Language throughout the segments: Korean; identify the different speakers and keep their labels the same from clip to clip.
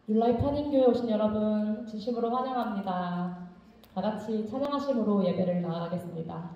Speaker 1: 뉴라이프 한인교회 오신 여러분 진심으로 환영합니다. 다 같이 찬양하심으로 예배를 나아가겠습니다.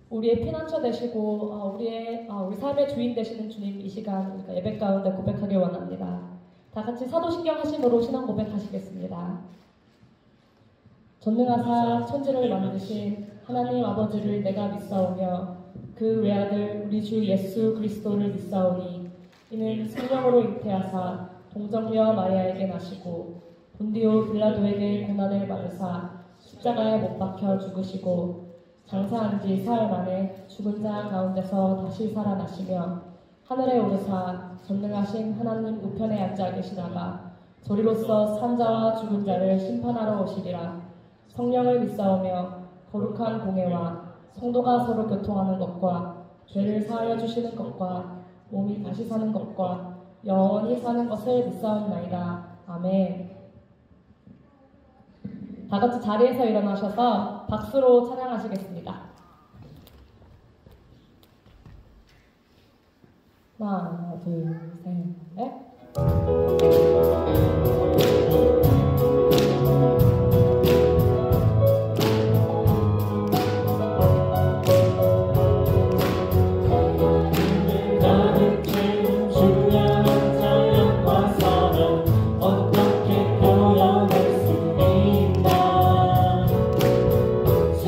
Speaker 1: 우리의 피난처 되시고 우리 삶의 주인 되시는 주님, 이 시간 우리가 예배 가운데 고백하길 원합니다. 다 같이 사도신경 하심으로 신앙 고백하시겠습니다. 전능하사 천지를 만드신 하나님 아버지를 내가 믿사오며 그 외아들 우리 주 예수 그리스도를 믿사오니 이는 성령으로 잉태하사 동정녀 마리아에게 나시고 본디오 빌라도에게 고난을 받으사 십자가에 못 박혀 죽으시고 장사한 지 사흘 만에 죽은 자 가운데서 다시 살아나시며 하늘에 오르사 전능하신 하나님 우편에 앉아 계시다가 저리로서 산자와 죽은 자를 심판하러 오시리라. 성령을 믿사오며 거룩한 공회와 성도가 서로 교통하는 것과 죄를 사하여 주시는 것과 몸이 다시 사는 것과 영원히 사는 것을 믿사옵나이다. 아멘. 다 같이 자리에서 일어나셔서 박수로 찬양하시겠습니다. 하나, 둘, 셋, 넷.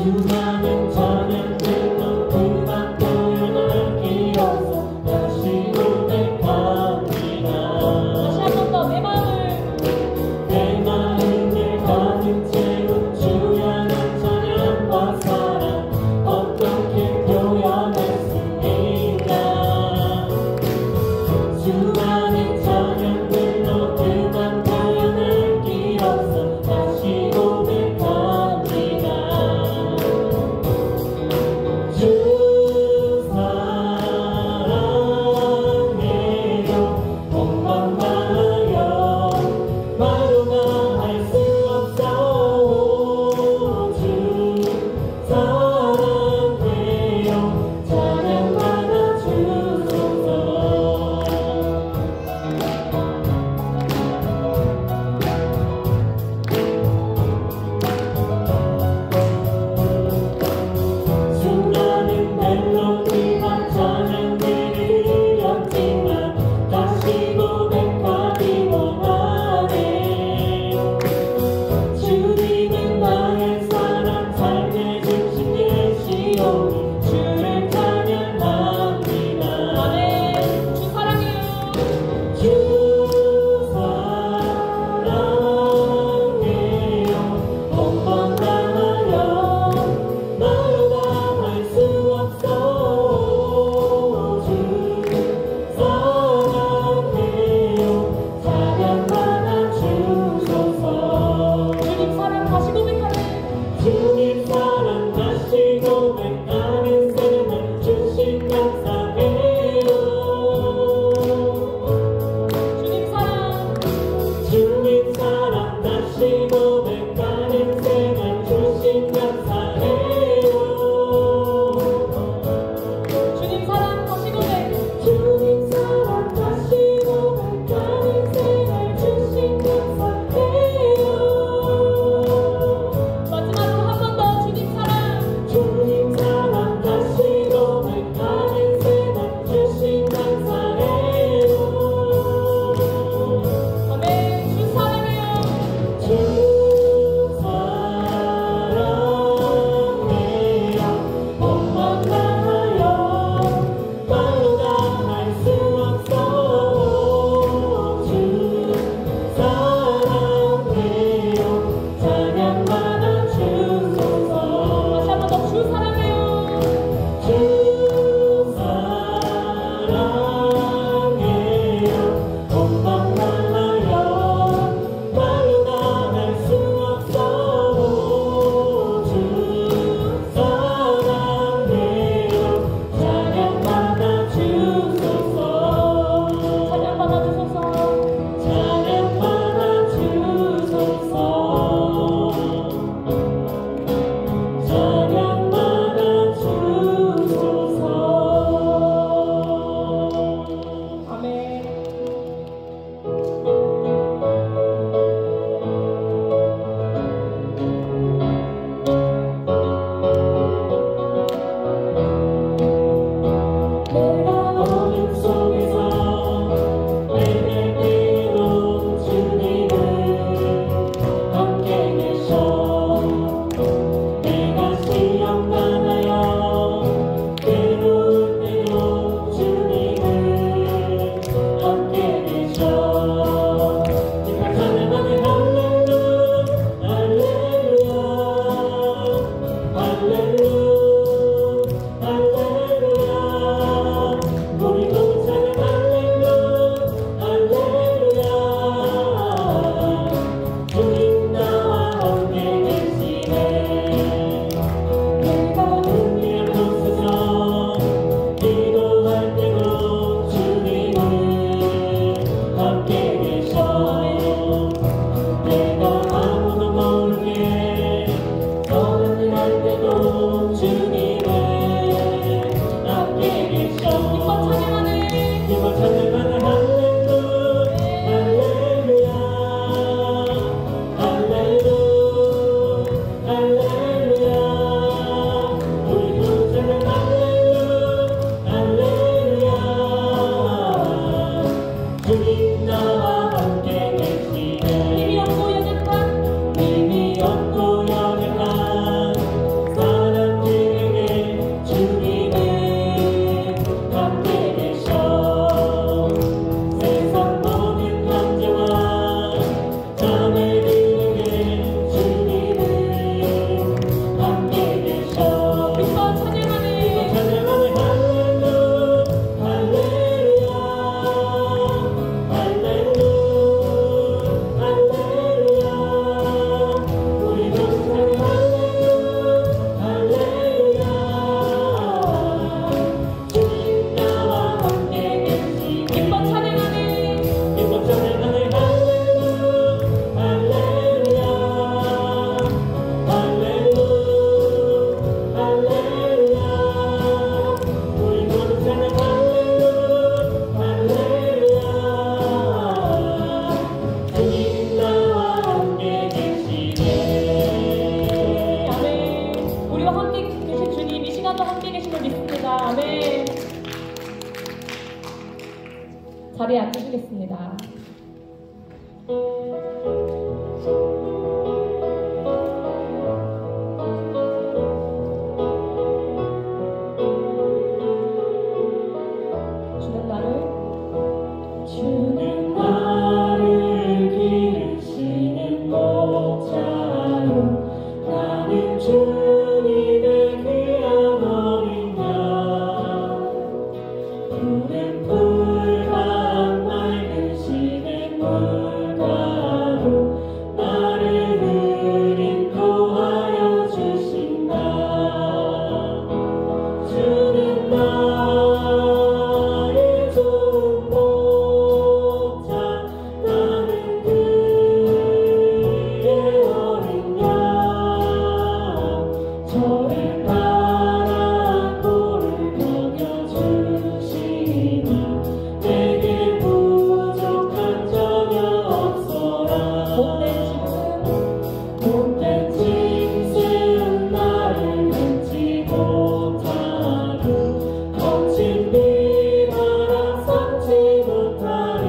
Speaker 2: 수많은 찬양들로 그만 표현을 길어서 다시 고백합니다.
Speaker 1: 자리에 앉으시겠습니다.
Speaker 2: 주는 나를 기르시는 목자요 나는 주님의 귀한 어린 양 푸른 풀과 맑으시는 물가로 나를 인도하여 주신다. 주는 나의 좋은 목자 나는 그의 어린 양 저를 따라 꼴을 먹여주시니 내게 부족한 전혀 없어라. 못된 짐승 나를 왠지 못하고 거친 비바람 삼지 못하리.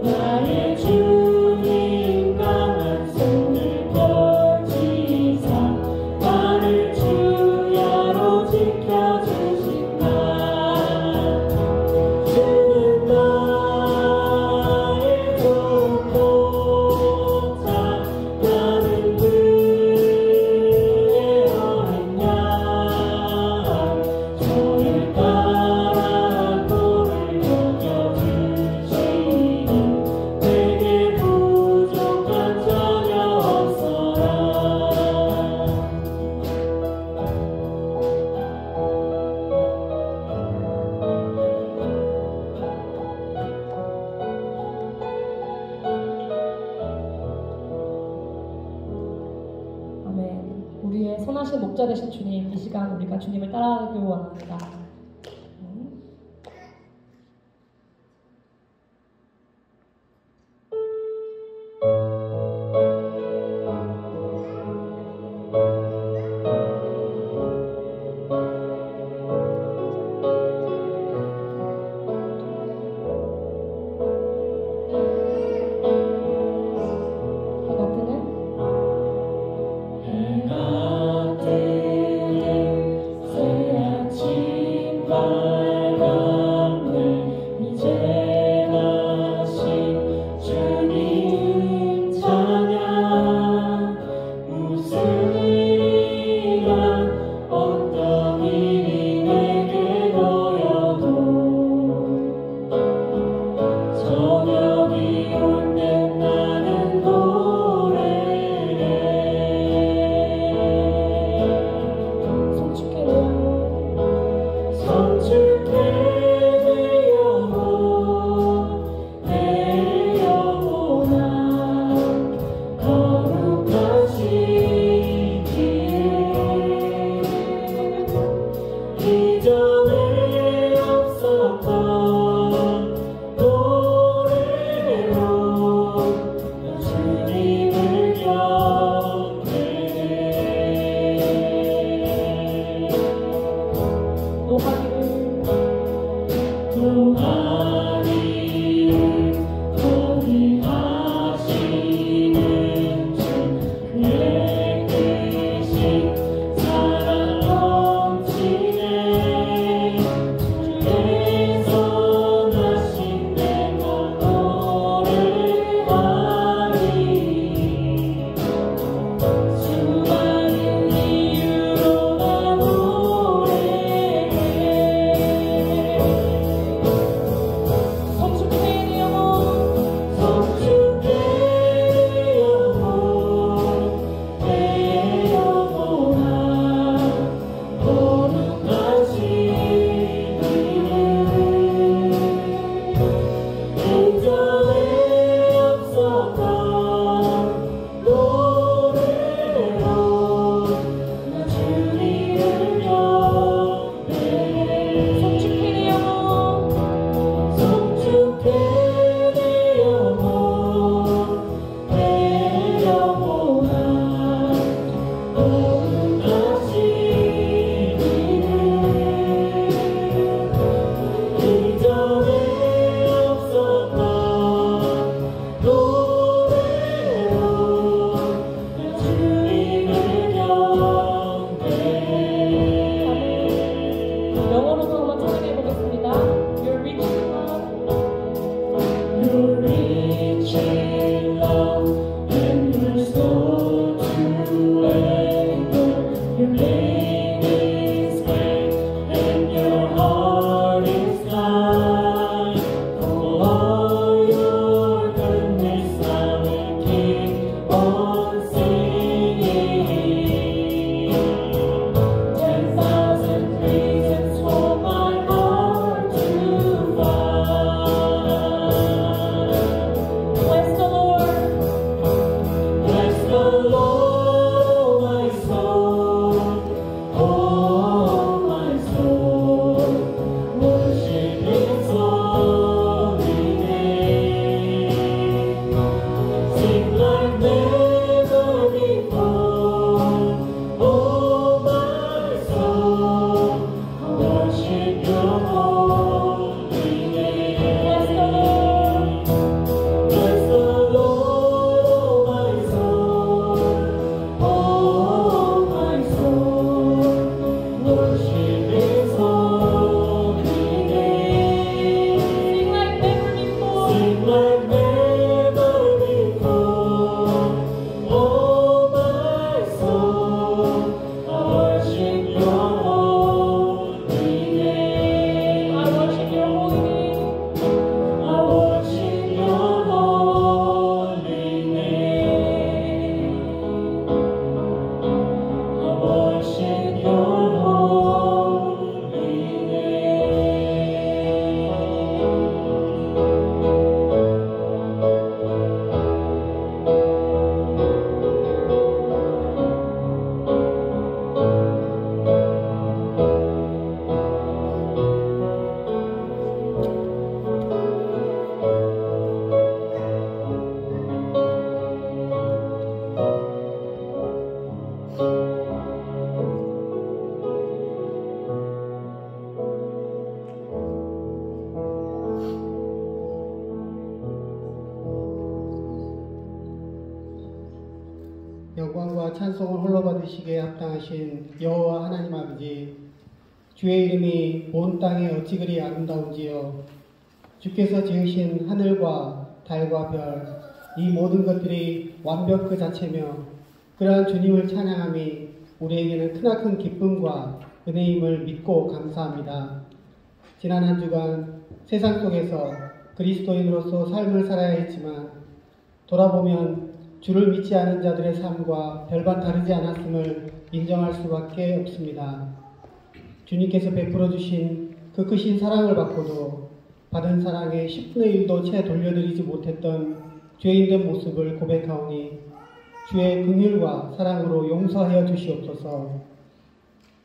Speaker 2: 나의 주님 강한 손을 펼치사 나를 주야로 지켜주신다. 주는 나의 좋은 목자 나는 그의 어린 양 저를 따라 꼴을 먹여주시니 내게 부족한 전혀 없어라.
Speaker 1: 아멘. 우리의 선하신 목자 되신 주님, 이 시간 우리가 주님을 따라가길 원합니다. 해가 뜨는
Speaker 2: 해가 뜨는 새 아침 and you're slow to anger. Your name is great, and your heart is kind. For all your goodness, I will keep on singing. 10,000 reasons for my heart to find.
Speaker 1: Bless the Lord.
Speaker 2: Bless the Lord, my soul, oh my soul, worship His holy name. Sing like never before, oh my soul, worship Your holy name.
Speaker 1: Bless the Lord.
Speaker 2: Bless the Lord, oh my soul, oh my soul, worship His holy name.
Speaker 1: Sing like never before.
Speaker 2: Sing like never before, oh my soul, I worship Your holy name.
Speaker 1: I worship your holy name.
Speaker 2: I worship Your holy name. I worship Your holy
Speaker 3: 영광과 찬송을 홀로 받으시기에 합당하신 여호와 하나님 아버지, 주의 이름이 온 땅에 어찌 그리 아름다운지요. 주께서 지으신 하늘과 달과 별, 이 모든 것들이 완벽 그 자체며 그러한 주님을 찬양함이 우리에게는 크나큰 기쁨과 은혜임을 믿고 감사합니다. 지난 한 주간 세상 속에서 그리스도인으로서 삶을 살아야 했지만 돌아보면 주를 믿지 않은 자들의 삶과 별반 다르지 않았음을 인정할 수밖에 없습니다. 주님께서 베풀어 주신 그 크신 사랑을 받고도 받은 사랑의 10분의 1도 채 돌려드리지 못했던 죄인된 모습을 고백하오니 주의 긍휼과 사랑으로 용서하여 주시옵소서.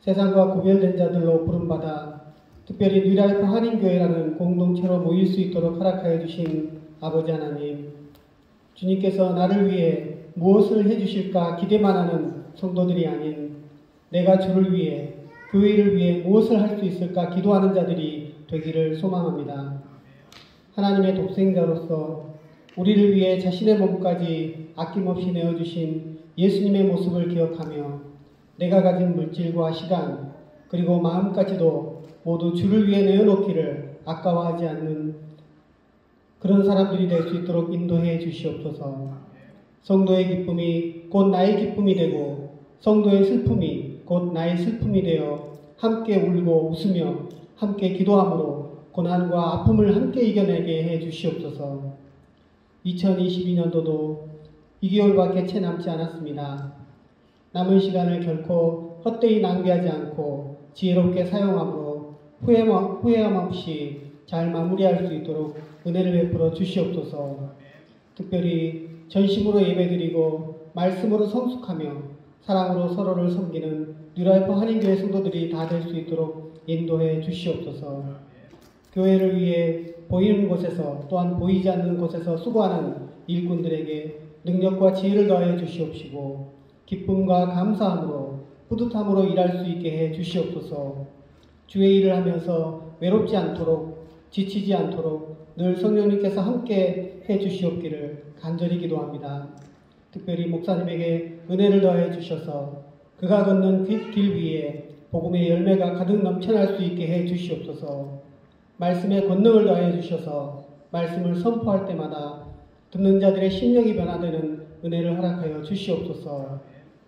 Speaker 3: 세상과 구별된 자들로 부름받아 특별히 뉴라이프 한인교회라는 공동체로 모일 수 있도록 허락하여 주신 아버지 하나님, 주님께서 나를 위해 무엇을 해주실까 기대만 하는 성도들이 아닌 내가 주를 위해, 교회를 위해 무엇을 할 수 있을까 기도하는 자들이 되기를 소망합니다. 하나님의 독생자로서 우리를 위해 자신의 몸까지 아낌없이 내어주신 예수님의 모습을 기억하며 내가 가진 물질과 시간 그리고 마음까지도 모두 주를 위해 내어놓기를 아까워하지 않는 그런 사람들이 될 수 있도록 인도해 주시옵소서. 성도의 기쁨이 곧 나의 기쁨이 되고 성도의 슬픔이 곧 나의 슬픔이 되어 함께 울고 웃으며 함께 기도함으로 고난과 아픔을 함께 이겨내게 해 주시옵소서. 2022년도도 2개월밖에 채 남지 않았습니다. 남은 시간을 결코 헛되이 낭비하지 않고 지혜롭게 사용함으로 후회함 없이 잘 마무리할 수 있도록 은혜를 베풀어 주시옵소서. 특별히 전심으로 예배드리고 말씀으로 성숙하며 사랑으로 서로를 섬기는 뉴라이프 한인교회 성도들이 다 될 수 있도록 인도해 주시옵소서. 교회를 위해 보이는 곳에서 또한 보이지 않는 곳에서 수고하는 일꾼들에게 능력과 지혜를 더하여 주시옵시고 기쁨과 감사함으로 뿌듯함으로 일할 수 있게 해 주시옵소서. 주의 일을 하면서 외롭지 않도록 지치지 않도록 늘 성령님께서 함께 해 주시옵기를 간절히 기도합니다. 특별히 목사님에게 은혜를 더해 주셔서 그가 걷는 길 위에 복음의 열매가 가득 넘쳐날 수 있게 해 주시옵소서. 말씀의 권능을 더해 주셔서 말씀을 선포할 때마다 듣는 자들의 심령이 변화되는 은혜를 허락하여 주시옵소서.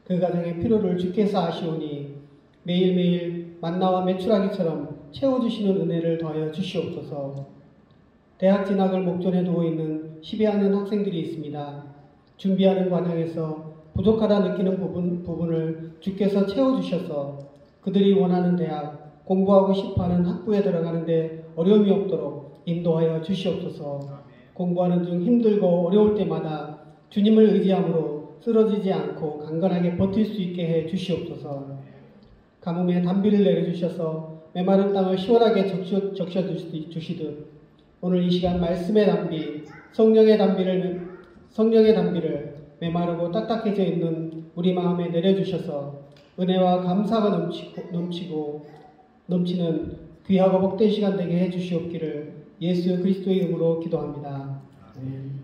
Speaker 3: 그 가정의 필요를 주께서 아시오니 매일매일 만나와 메추라기처럼 채워주시는 은혜를 더하여 주시옵소서. 대학 진학을 목전에 두고 있는 10위하는 학생들이 있습니다. 준비하는 과정에서 부족하다 느끼는 부분을 주께서 채워주셔서 그들이 원하는 대학, 공부하고 싶어하는 학부에 들어가는데 어려움이 없도록 인도하여 주시옵소서. 공부하는 중 힘들고 어려울 때마다 주님을 의지함으로 쓰러지지 않고 강건하게 버틸 수 있게 해 주시옵소서. 가뭄에 단비를 내려주셔서 메마른 땅을 시원하게 적셔주시듯 오늘 이 시간 말씀의 단비, 성령의 단비를 메마르고 딱딱해져 있는 우리 마음에 내려주셔서 은혜와 감사가 넘치는 귀하고 복된 시간 되게 해주시옵기를 예수 그리스도의 이름으로 기도합니다. 아멘.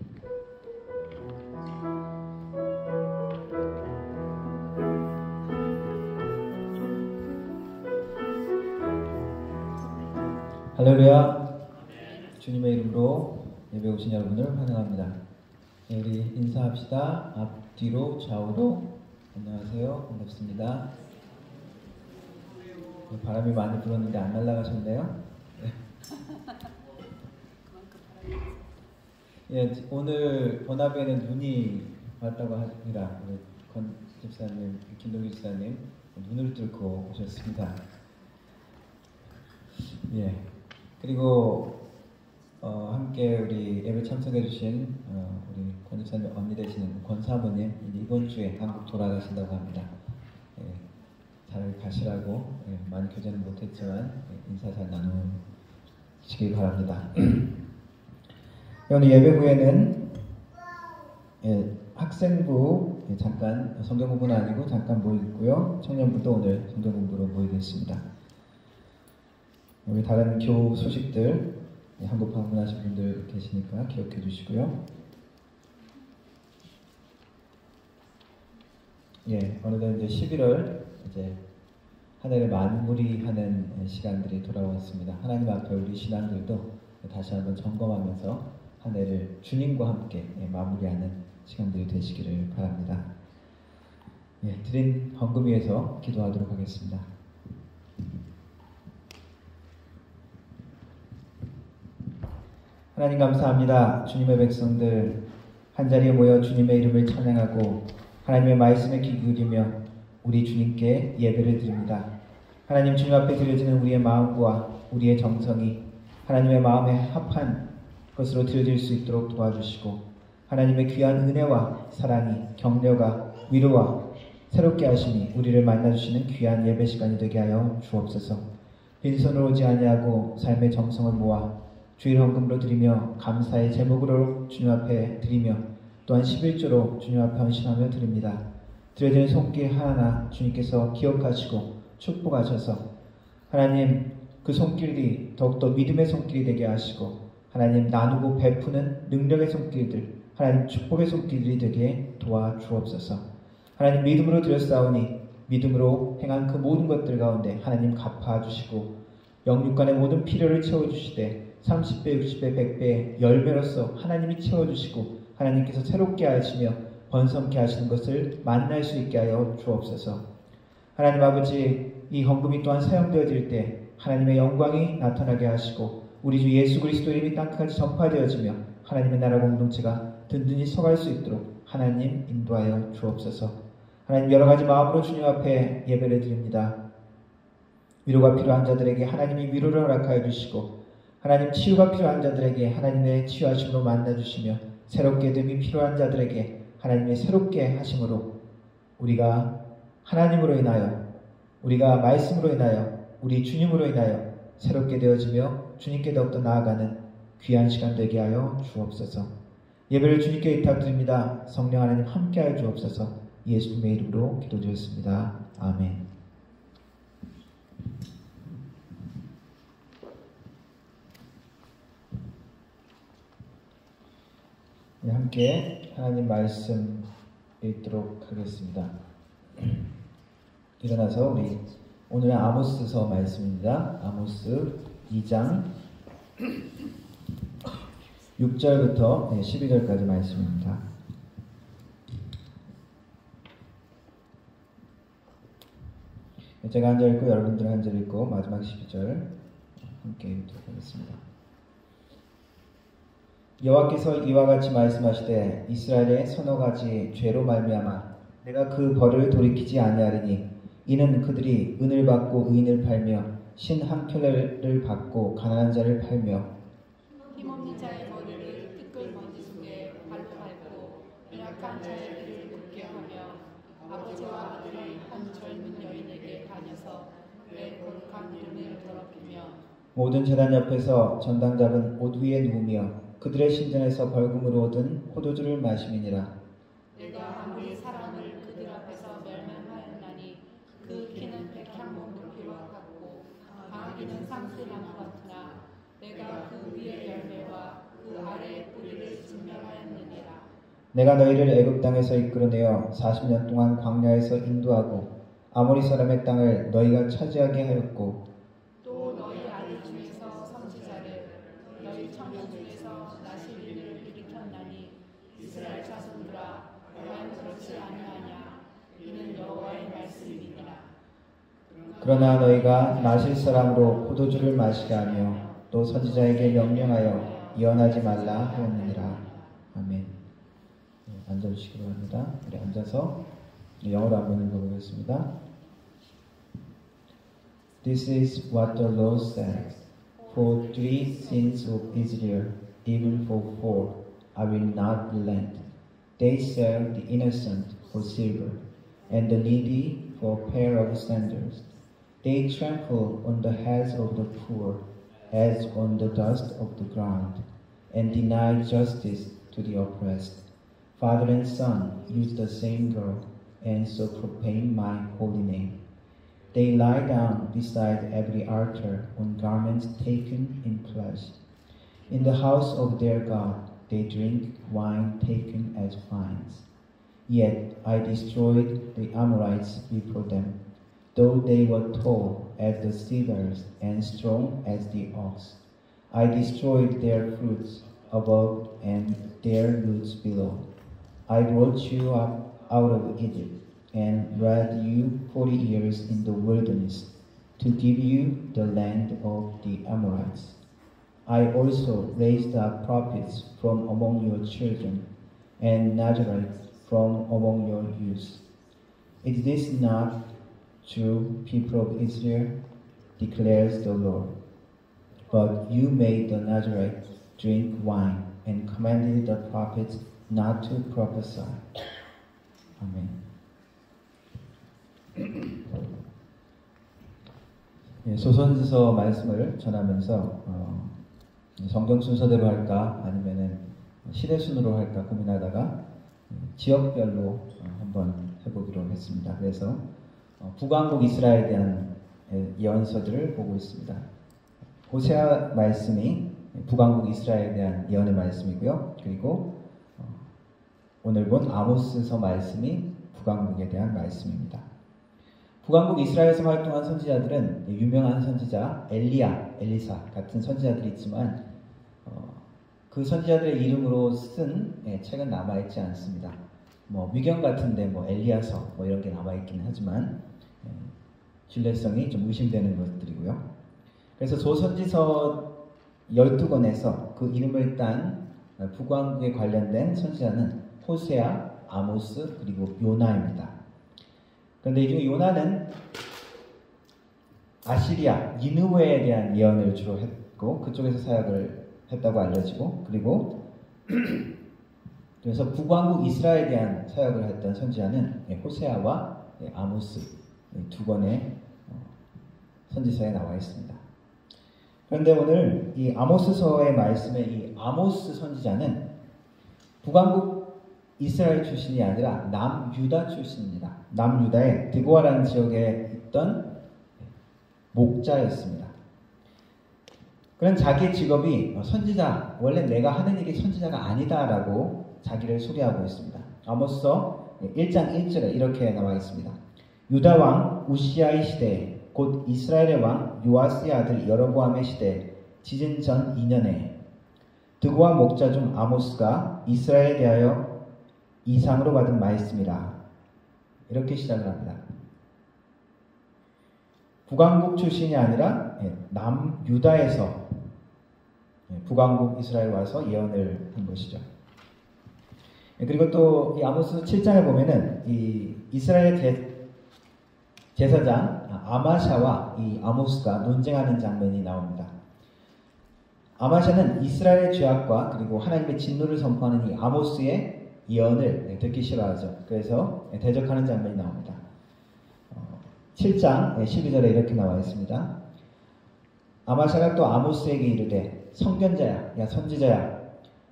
Speaker 4: 할렐루야. 주님의 이름으로 예배 오신 여러분을 환영합니다. 네, 우리 인사합시다. 앞뒤로 좌우로. 안녕하세요. 반갑습니다. 네, 바람이 많이 불었는데 안 날아가셨네요. 네. 예, 오늘 번화배에는 눈이 왔다고 합니다. 우리 권 집사님, 김동기 집사님 눈을 뚫고 오셨습니다. 예. 그리고 함께 우리 예배 참석해주신 우리 권 집사님 언니 되시는 권 사모님 이번 주에 한국 돌아가신다고 합니다. 예, 잘 가시라고 많이 교제는 못했지만 인사 잘 나누시기 바랍니다. 오늘 예배 후에는 학생부 잠깐 성경 공부는 아니고 잠깐 모이고요. 청년부도 오늘 성경 공부로 모이겠습니다. 우리 다른 교우 소식들 한국 방문하신 분들 계시니까 기억해 주시고요. 예, 어느덧 이제 11월 이제 한 해를 마무리하는 시간들이 돌아왔습니다. 하나님 앞에 우리 신앙들도 다시 한번 점검하면서 한 해를 주님과 함께 마무리하는 시간들이 되시기를 바랍니다. 예, 드린 헌금 위해서 기도하도록 하겠습니다. 하나님 감사합니다. 주님의 백성들 한자리에 모여 주님의 이름을 찬양하고 하나님의 말씀에 귀 기울이며 우리 주님께 예배를 드립니다. 하나님 주님 앞에 드려지는 우리의 마음과 우리의 정성이 하나님의 마음에 합한 것으로 드려질 수 있도록 도와주시고 하나님의 귀한 은혜와 사랑이 격려가 위로와 새롭게 하심이 우리를 만나주시는 귀한 예배 시간이 되게 하여 주옵소서. 빈손으로 오지 아니하고 삶의 정성을 모아 주일 헌금으로 드리며 감사의 제목으로 주님 앞에 드리며 또한 11조로 주님 앞에 헌신하며 드립니다. 드려지는 손길 하나하나 주님께서 기억하시고 축복하셔서 하나님 그 손길이 더욱더 믿음의 손길이 되게 하시고 하나님 나누고 베푸는 능력의 손길들 하나님 축복의 손길들이 되게 도와주옵소서. 하나님 믿음으로 드렸사오니 믿음으로 행한 그 모든 것들 가운데 하나님 갚아주시고 영육간의 모든 필요를 채워주시되 30배, 60배, 100배 열매로서 하나님이 채워주시고 하나님께서 새롭게 하시며 번성케 하시는 것을 만날 수 있게 하여 주옵소서. 하나님 아버지 이 헌금이 또한 사용되어질 때 하나님의 영광이 나타나게 하시고 우리 주 예수 그리스도 이름이 땅끝까지 전파되어지며 하나님의 나라 공동체가 든든히 서갈 수 있도록 하나님 인도하여 주옵소서. 하나님 여러가지 마음으로 주님 앞에 예배를 드립니다. 위로가 필요한 자들에게 하나님이 위로를 허락하여 주시고 하나님 치유가 필요한 자들에게 하나님의 치유하심으로 만나주시며 새롭게 됨이 필요한 자들에게 하나님의 새롭게 하심으로 우리가 하나님으로 인하여 우리가 말씀으로 인하여 우리 주님으로 인하여 새롭게 되어지며 주님께 더욱더 나아가는 귀한 시간 되게 하여 주옵소서. 예배를 주님께 의탁드립니다. 성령 하나님 함께하여 주옵소서. 예수님의 이름으로 기도드렸습니다. 아멘. 함께 하나님 말씀 읽도록 하겠습니다. 일어나서 우리 오늘은 아모스서 말씀입니다. 아모스 2장 6절부터 12절까지 말씀입니다. 제가 한 절 읽고 여러분들 한 절 읽고 마지막 12절 함께 읽도록 하겠습니다. 여호와께서 이와 같이 말씀하시되 이스라엘의 서너 가지 죄로 말미암아 내가 그 벌을 돌이키지 아니하리니 이는 그들이 은을 받고 의인을 팔며 신 한 켤레를 받고 가난한 자를 팔며
Speaker 5: 힘없는 자의 머리를 뜨끈 먼지 속에 발로 밟고 연약한 자의 귀를 굽게 하며 아버지와 아들이 한 젊은 여인에게 다녀서 내 거룩한 이름을 더럽히며
Speaker 4: 모든 제단 옆에서 전당 잡은 옷 위에 누우며 그들의 신전에서 벌금으로 얻은 포도주를 마심이니라.
Speaker 5: 내가 아무리 사람을 그들 앞에서 멸망하였나니 그 키는 백향목 높이와 같고 강하기는 상수나무 같으나 내가 그 위의 열매와 그 아래의 뿌리를 진멸하였느니라.
Speaker 4: 내가 너희를 애굽 땅에서 이끌어내어 40년 동안 광야에서 인도하고 아모리 사람의 땅을 너희가 차지하게 하였고
Speaker 5: 또 너희 아들 중에서 선지자를 너희 청년 중에서 나시린을 일으켰나니 이스라엘 자손들아 과연 그렇지 아니하냐 이는 여호와의 말씀이니라.
Speaker 4: 그러나 너희가 나실 사람으로 포도주를 마시게 하며 또 선지자에게 명령하여 예언하지 말라 하였느니라. 아멘. 앉아주시기로 합니다. 우리 앉아서 영어로 한번 읽어보겠습니다. This is what the Lord says. For 3 sins of Israel, even for 4, I will not relent. They sell the innocent for silver, and the needy for a pair of sandals. They trample on the heads of the poor as on the dust of the ground, and deny justice to the oppressed. Father and son use the same girl, and so profane my holy name. They lie down beside every altar on garments taken in flesh. In the house of their God they drink wine taken as fines. Yet I destroyed the Amorites before them, though they were tall as the cedars and strong as the oaks. I destroyed their fruits above and their roots below. I brought you up out of Egypt and led you 40 years in the wilderness to give you the land of the Amorites. I also raised up prophets from among your children and Nazarites from among your youth. Is this not true, people of Israel? Declares the Lord. But you made the Nazarites drink wine and commanded the prophets not to prophesy. 아멘. 소선지서 말씀을 전하면서 성경 순서대로 할까 아니면은 시대 순으로 할까 고민하다가 지역별로 한번 해보기로 했습니다. 그래서 북왕국 이스라엘에 대한 예언서들을 보고 있습니다. 호세아 말씀이 북왕국 이스라엘에 대한 예언의 말씀이고요. 그리고 오늘 본 아모스서 말씀이 북왕국에 대한 말씀입니다. 북왕국 이스라엘에서 활동한 선지자들은 유명한 선지자 엘리야, 엘리사 같은 선지자들이 있지만 그 선지자들의 이름으로 쓴 책은 남아있지 않습니다. 위경 같은데 엘리야서 이런 게 남아있기는 하지만 신뢰성이 좀 의심되는 것들이고요. 그래서 소선지서 12권에서 그 이름을 딴 북왕국에 관련된 선지자는 호세아, 아모스 그리고 요나입니다. 그런데 이 중에 요나는 아시리아, 니느웨에 대한 예언을 주로 했고 그쪽에서 사역을 했다고 알려지고 그리고 그래서 북왕국 이스라엘에 대한 사역을 했던 선지자는 호세아와 아모스 두 권의 선지서에 나와 있습니다. 그런데 오늘 이 아모스서의 말씀의 이 아모스 선지자는 북왕국 이스라엘 출신이 아니라 남유다 출신입니다. 남유다의 드고아라는 지역에 있던 목자였습니다. 그런 자기의 직업이 선지자, 원래 내가 하는 일이 선지자가 아니다라고 자기를 소개하고 있습니다. 아모스서 1장 1절에 이렇게 나와 있습니다. 유다 왕 우시아의 시대에 곧 이스라엘의 왕 요아스의 아들 여로보암의 시대에 지진 전 2년에 드고와 목자 중 아모스가 이스라엘에 대하여 이상으로 받은 말씀이라. 이렇게 시작을 합니다. 북왕국 출신이 아니라 남유다에서 북왕국 이스라엘 와서 예언을 한 것이죠. 그리고 또 이 아모스 7장에 보면은 이 이스라엘 제사장 아마샤와 이 아모스가 논쟁하는 장면이 나옵니다. 아마샤는 이스라엘의 죄악과 그리고 하나님의 진노를 선포하는 이 아모스의 예언을 듣기 싫어하죠. 그래서 대적하는 장면이 나옵니다. 7장 12절에 이렇게 나와 있습니다. 아마샤가 또 아모스에게 이르되 성견자야, 야 선지자야,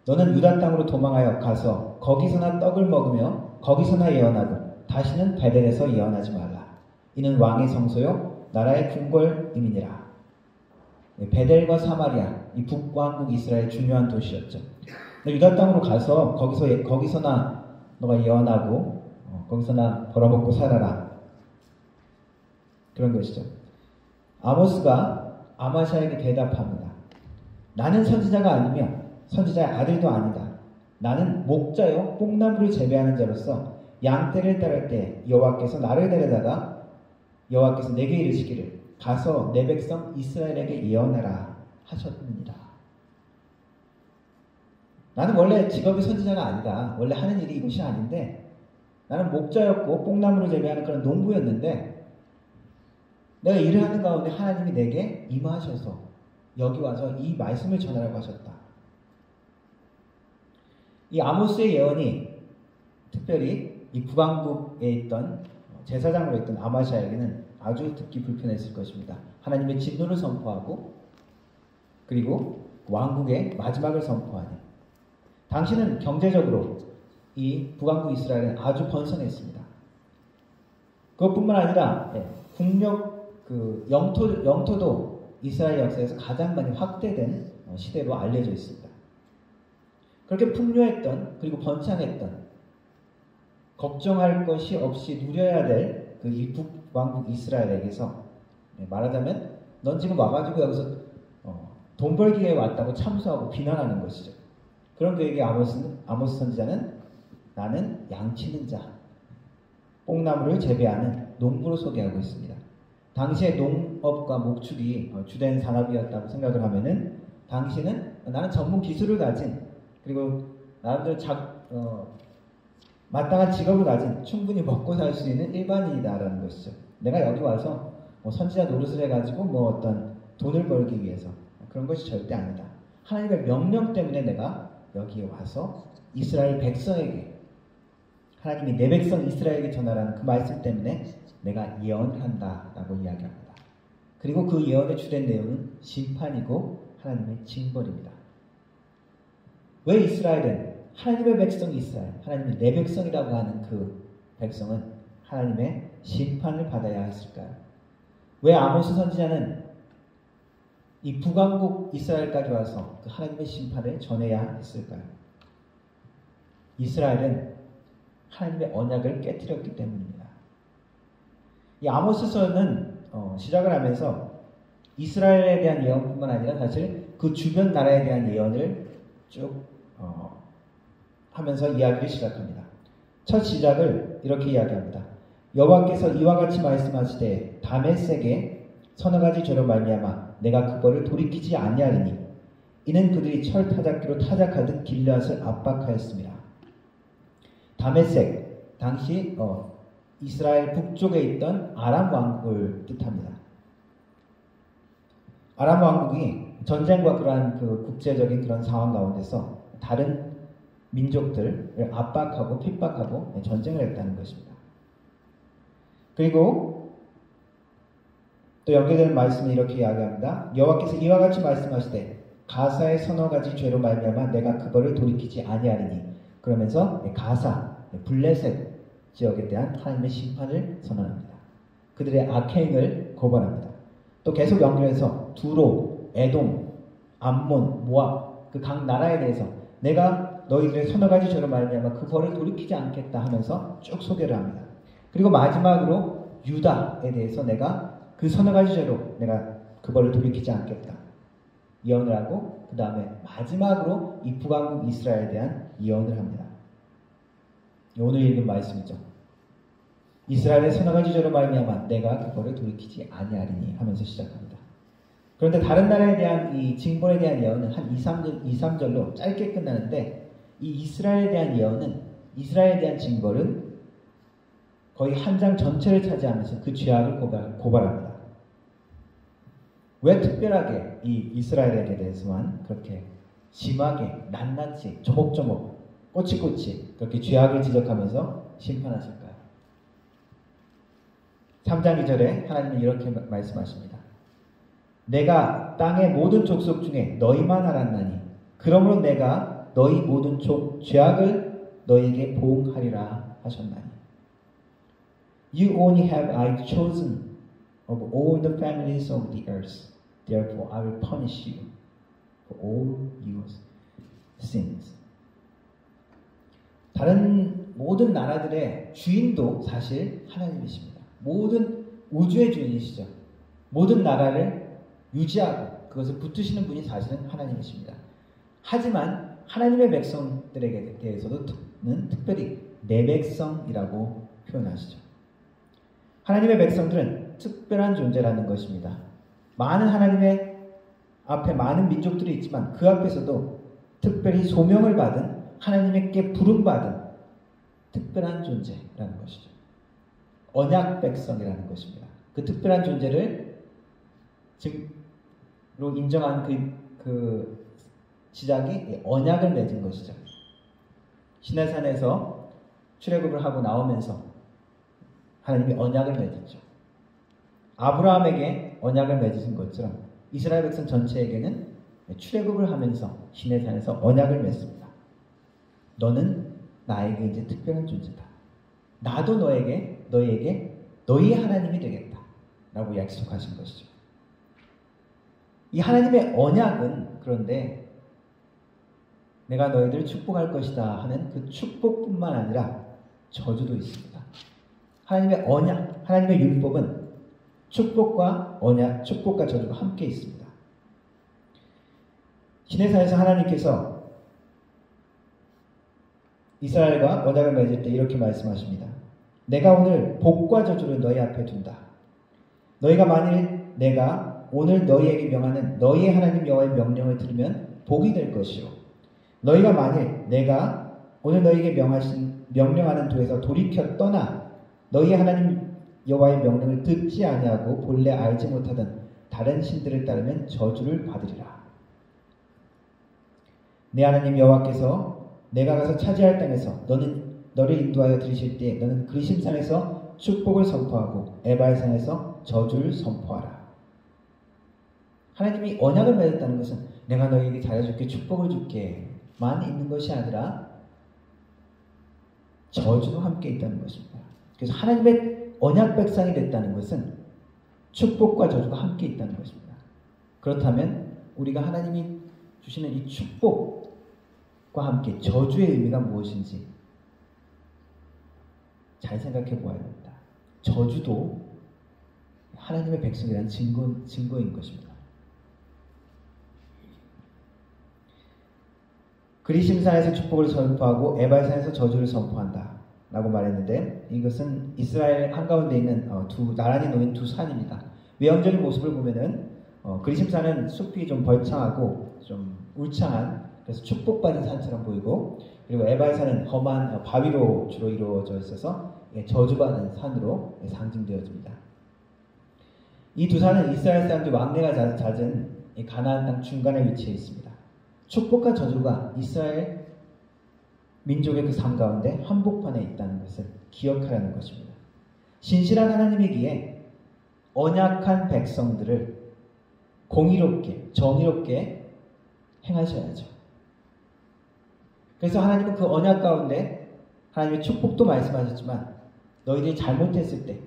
Speaker 4: 너는 유다 땅으로 도망하여 가서 거기서나 떡을 먹으며 거기서나 예언하고 다시는 베델에서 예언하지 말라. 이는 왕의 성소요 나라의 궁궐임이니라. 베델과 사마리아, 이 북왕국 이스라엘 중요한 도시였죠. 유다 땅으로 가서 거기서나 너가 예언하고 거기서나 벌어먹고 살아라. 그런 것이죠. 아모스가 아마샤에게 대답합니다. 나는 선지자가 아니며 선지자의 아들도 아니다. 나는 목자요 뽕나무를 재배하는 자로서 양떼를 따를 때 여호와께서 나를 데려다가 여호와께서 내게 이르시기를 가서 내 백성 이스라엘에게 예언하라 하셨느니라. 나는 원래 직업이 선지자가 아니다. 원래 하는 일이 이것이 아닌데 나는 목자였고 뽕나무를 재배하는 그런 농부였는데 내가 일을 하는 가운데 하나님이 내게 임하셔서 여기 와서 이 말씀을 전하라고 하셨다. 이 아모스의 예언이 특별히 이 북왕국에 있던 제사장으로 있던 아마샤에게는 아주 듣기 불편했을 것입니다. 하나님의 진노를 선포하고 그리고 왕국의 마지막을 선포하니 당시는 경제적으로 이 북왕국 이스라엘은 아주 번성했습니다. 그것뿐만 아니라 국력 영토도 이스라엘 역사에서 가장 많이 확대된 시대로 알려져 있습니다. 그렇게 풍요했던 그리고 번창했던 걱정할 것이 없이 누려야 될 이 북왕국 이스라엘에게서 말하자면 넌 지금 와가지고 여기서 돈 벌기에 왔다고 참수하고 비난하는 것이죠. 그런 그에게 아모스 선지자는 나는 양치는 자, 뽕나무를 재배하는 농부로 소개하고 있습니다. 당시의 농업과 목축이 주된 산업이었다고 생각을 하면은 당시는 나는 전문 기술을 가진 그리고 나름대로 마땅한 직업을 가진 충분히 먹고 살 수 있는 일반인이다라는 것이죠. 내가 여기 와서 선지자 노릇을 해가지고 어떤 돈을 벌기 위해서 그런 것이 절대 아니다. 하나님의 명령 때문에 내가 여기에 와서 이스라엘 백성에게 하나님이 내 백성 이스라엘에게 전하라는 그 말씀 때문에 내가 예언을 한다라고 이야기합니다. 그리고 그 예언의 주된 내용은 심판이고 하나님의 징벌입니다. 왜 이스라엘은 하나님의 백성 이스라엘, 하나님의 내 백성이라고 하는 그 백성은 하나님의 심판을 받아야 했을까요? 왜 아모스 선지자는 이 북왕국 이스라엘까지 와서 그 하나님의 심판을 전해야 했을까요? 이스라엘은 하나님의 언약을 깨뜨렸기 때문입니다. 이 아모스서는 시작을 하면서 이스라엘에 대한 예언뿐만 아니라 사실 그 주변 나라에 대한 예언을 쭉 하면서 이야기를 시작합니다. 첫 시작을 이렇게 이야기합니다. 여호와께서 이와 같이 말씀하시되 다메섹에 서너 가지 죄로 말미암아 내가 그거를 돌이키지 아니하리니 이는 그들이 철 타작기로 타작하듯 길앗을 압박하였습니다. 다메섹 당시 이스라엘 북쪽에 있던 아람 왕국을 뜻합니다. 아람 왕국이 전쟁과 그러한 그 국제적인 그런 상황 가운데서 다른 민족들을 압박하고 핍박하고 전쟁을 했다는 것입니다. 그리고 또 연결되는 말씀을 이렇게 이야기합니다. 여호와께서 이와 같이 말씀하시되 가사의 서너 가지 죄로 말미암아 내가 그거를 돌이키지 아니하리니 그러면서 가사, 블레셋 지역에 대한 하나님의 심판을 선언합니다. 그들의 악행을 고발합니다. 또 계속 연결해서 두로, 에돔, 암몬, 모압 그 각 나라에 대해서 내가 너희들의 서너 가지 죄로 말미암아 그 벌을 돌이키지 않겠다 하면서 쭉 소개를 합니다. 그리고 마지막으로 유다에 대해서 내가 그 서너 가지 죄로 내가 그 벌을 돌이키지 않겠다. 예언을 하고 그 다음에 마지막으로 이 북왕국 이스라엘에 대한 예언을 합니다. 오늘 읽은 말씀이죠. 이스라엘의 선악을 저로 말미암아 내가 그거를 돌이키지 아니하리니 하면서 시작합니다. 그런데 다른 나라에 대한 이 징벌에 대한 예언은 한 2, 3절로 짧게 끝나는데 이 이스라엘에 대한 예언은 이스라엘에 대한 징벌은 거의 한 장 전체를 차지하면서 그 죄악을 고발합니다. 왜 특별하게 이 이스라엘에게 대해서만 그렇게 심하게 낱낱이 조목조목 꼬치꼬치 그렇게 죄악을 지적하면서 심판하실까요? 3장 2절에 하나님은 이렇게 말씀하십니다. 내가 땅의 모든 족속 중에 너희만 알았나니 그러므로 내가 너희 모든 죄악을 너희에게 보응하리라 하셨나니 You only have I chosen of all the families of the earth. Therefore I will punish you for all your sins. 다른 모든 나라들의 주인도 사실 하나님이십니다. 모든 우주의 주인이시죠. 모든 나라를 유지하고 그것을 붙드시는 분이 사실은 하나님이십니다. 하지만 하나님의 백성들에게 대해서도 특별히 내 백성이라고 표현하시죠. 하나님의 백성들은 특별한 존재라는 것입니다. 많은 하나님의 앞에 많은 민족들이 있지만 그 앞에서도 특별히 소명을 받은 하나님께 부름받은 특별한 존재라는 것이죠. 언약 백성이라는 것입니다. 그 특별한 존재를 로 인정한 그 시작이 언약을 맺은 것이죠. 시내산에서 출애굽을 하고 나오면서 하나님이 언약을 맺었죠. 아브라함에게 언약을 맺으신 것처럼 이스라엘 백성 전체에게는 출애굽을 하면서 시내산에서 언약을 맺습니다. 너는 나에게 이제 특별한 존재다. 나도 너에게 너희의 하나님이 되겠다. 라고 약속하신 것이죠. 이 하나님의 언약은 그런데 내가 너희들을 축복할 것이다 하는 그 축복뿐만 아니라 저주도 있습니다. 하나님의 언약, 하나님의 율법은 축복과 저주가 함께 있습니다. 시내산에서 하나님께서 이스라엘과 언약을 맺을 때 이렇게 말씀하십니다. 내가 오늘 복과 저주를 너희 앞에 둔다. 너희가 만일 내가 오늘 너희에게 명하는 너희의 하나님 여호와의 명령을 들으면 복이 될 것이요. 너희가 만일 내가 오늘 너희에게 명령하는 도에서 돌이켜 떠나 너희의 하나님 여호와의 명령을 듣지 아니하고 본래 알지 못하던 다른 신들을 따르면 저주를 받으리라. 내 하나님 여호와께서 내가 가서 차지할 땅에서 너를 인도하여 들이실 때에 너는 그리심산에서 축복을 선포하고 에바의 산에서 저주를 선포하라. 하나님이 언약을 맺었다는 것은 내가 너희에게 잘해줄게 축복을 줄게만 있는 것이 아니라 저주도 함께 있다는 것입니다. 그래서 하나님의 언약 백성이 됐다는 것은 축복과 저주가 함께 있다는 것입니다. 그렇다면 우리가 하나님이 주시는 이 축복과 함께 저주의 의미가 무엇인지 잘 생각해 보아야 합니다. 저주도 하나님의 백성이라는 증거인 것입니다. 그리심산에서 축복을 선포하고 에발산에서 저주를 선포한다 라고 말했는데 이것은 이스라엘 한가운데 있는 나란히 놓인 두 산입니다. 외형적인 모습을 보면은 그리심산은 숲이 좀 벌창하고 좀 울창한 그래서 축복받은 산처럼 보이고 그리고 에발산은 험한 바위로 주로 이루어져 있어서 저주받은 산으로 상징되어집니다. 이 두 산은 이스라엘 사람들 왕래가 잦은 가나안 땅 중간에 위치해 있습니다. 축복과 저주가 이스라엘 민족의 그 삶 가운데 한복판에 있다는 것을 기억하라는 것입니다. 신실한 하나님이기에 언약한 백성들을 공의롭게 정의롭게 행하셔야죠. 그래서 하나님은 그 언약 가운데 하나님의 축복도 말씀하셨지만 너희들이 잘못했을 때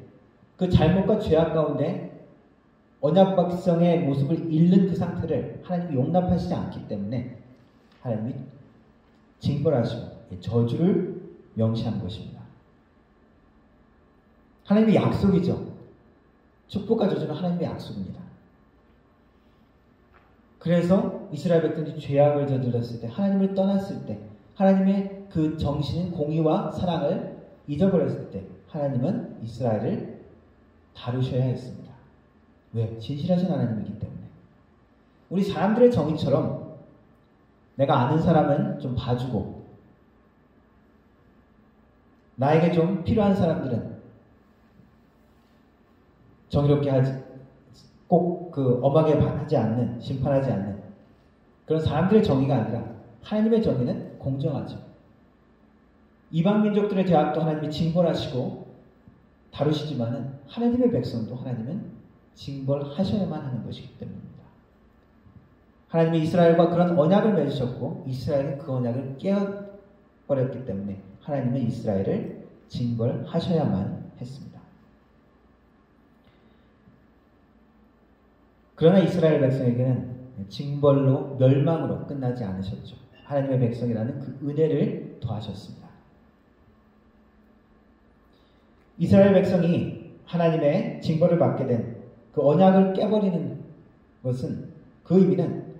Speaker 4: 그 잘못과 죄악 가운데 언약 백성의 모습을 잃는 그 상태를 하나님이 용납하시지 않기 때문에 하나님이 징벌하시고 저주를 명시한 것입니다. 하나님의 약속이죠. 축복과 저주는 하나님의 약속입니다. 그래서 이스라엘 백성이 죄악을 저질렀을 때, 하나님을 떠났을 때, 하나님의 그 정신인 공의와 사랑을 잊어버렸을 때 하나님은 이스라엘을 다루셔야 했습니다. 왜? 진실하신 하나님이기 때문에. 우리 사람들의 정의처럼 내가 아는 사람은 좀 봐주고 나에게 좀 필요한 사람들은 정의롭게 하지, 꼭 그 엄하게 하지 않는, 심판하지 않는 그런 사람들의 정의가 아니라 하나님의 정의는 공정하죠. 이방 민족들의 죄악도 하나님이 징벌하시고 다루시지만은 하나님의 백성도 하나님은 징벌하셔야만 하는 것이기 때문입니다. 하나님이 이스라엘과 그런 언약을 맺으셨고 이스라엘은 그 언약을 깨어버렸기 때문에 하나님은 이스라엘을 징벌하셔야만 했습니다. 그러나 이스라엘 백성에게는 징벌로 멸망으로 끝나지 않으셨죠. 하나님의 백성이라는 그 은혜를 더하셨습니다. 이스라엘 백성이 하나님의 징벌을 받게 된 그 언약을 깨버리는 것은, 그 의미는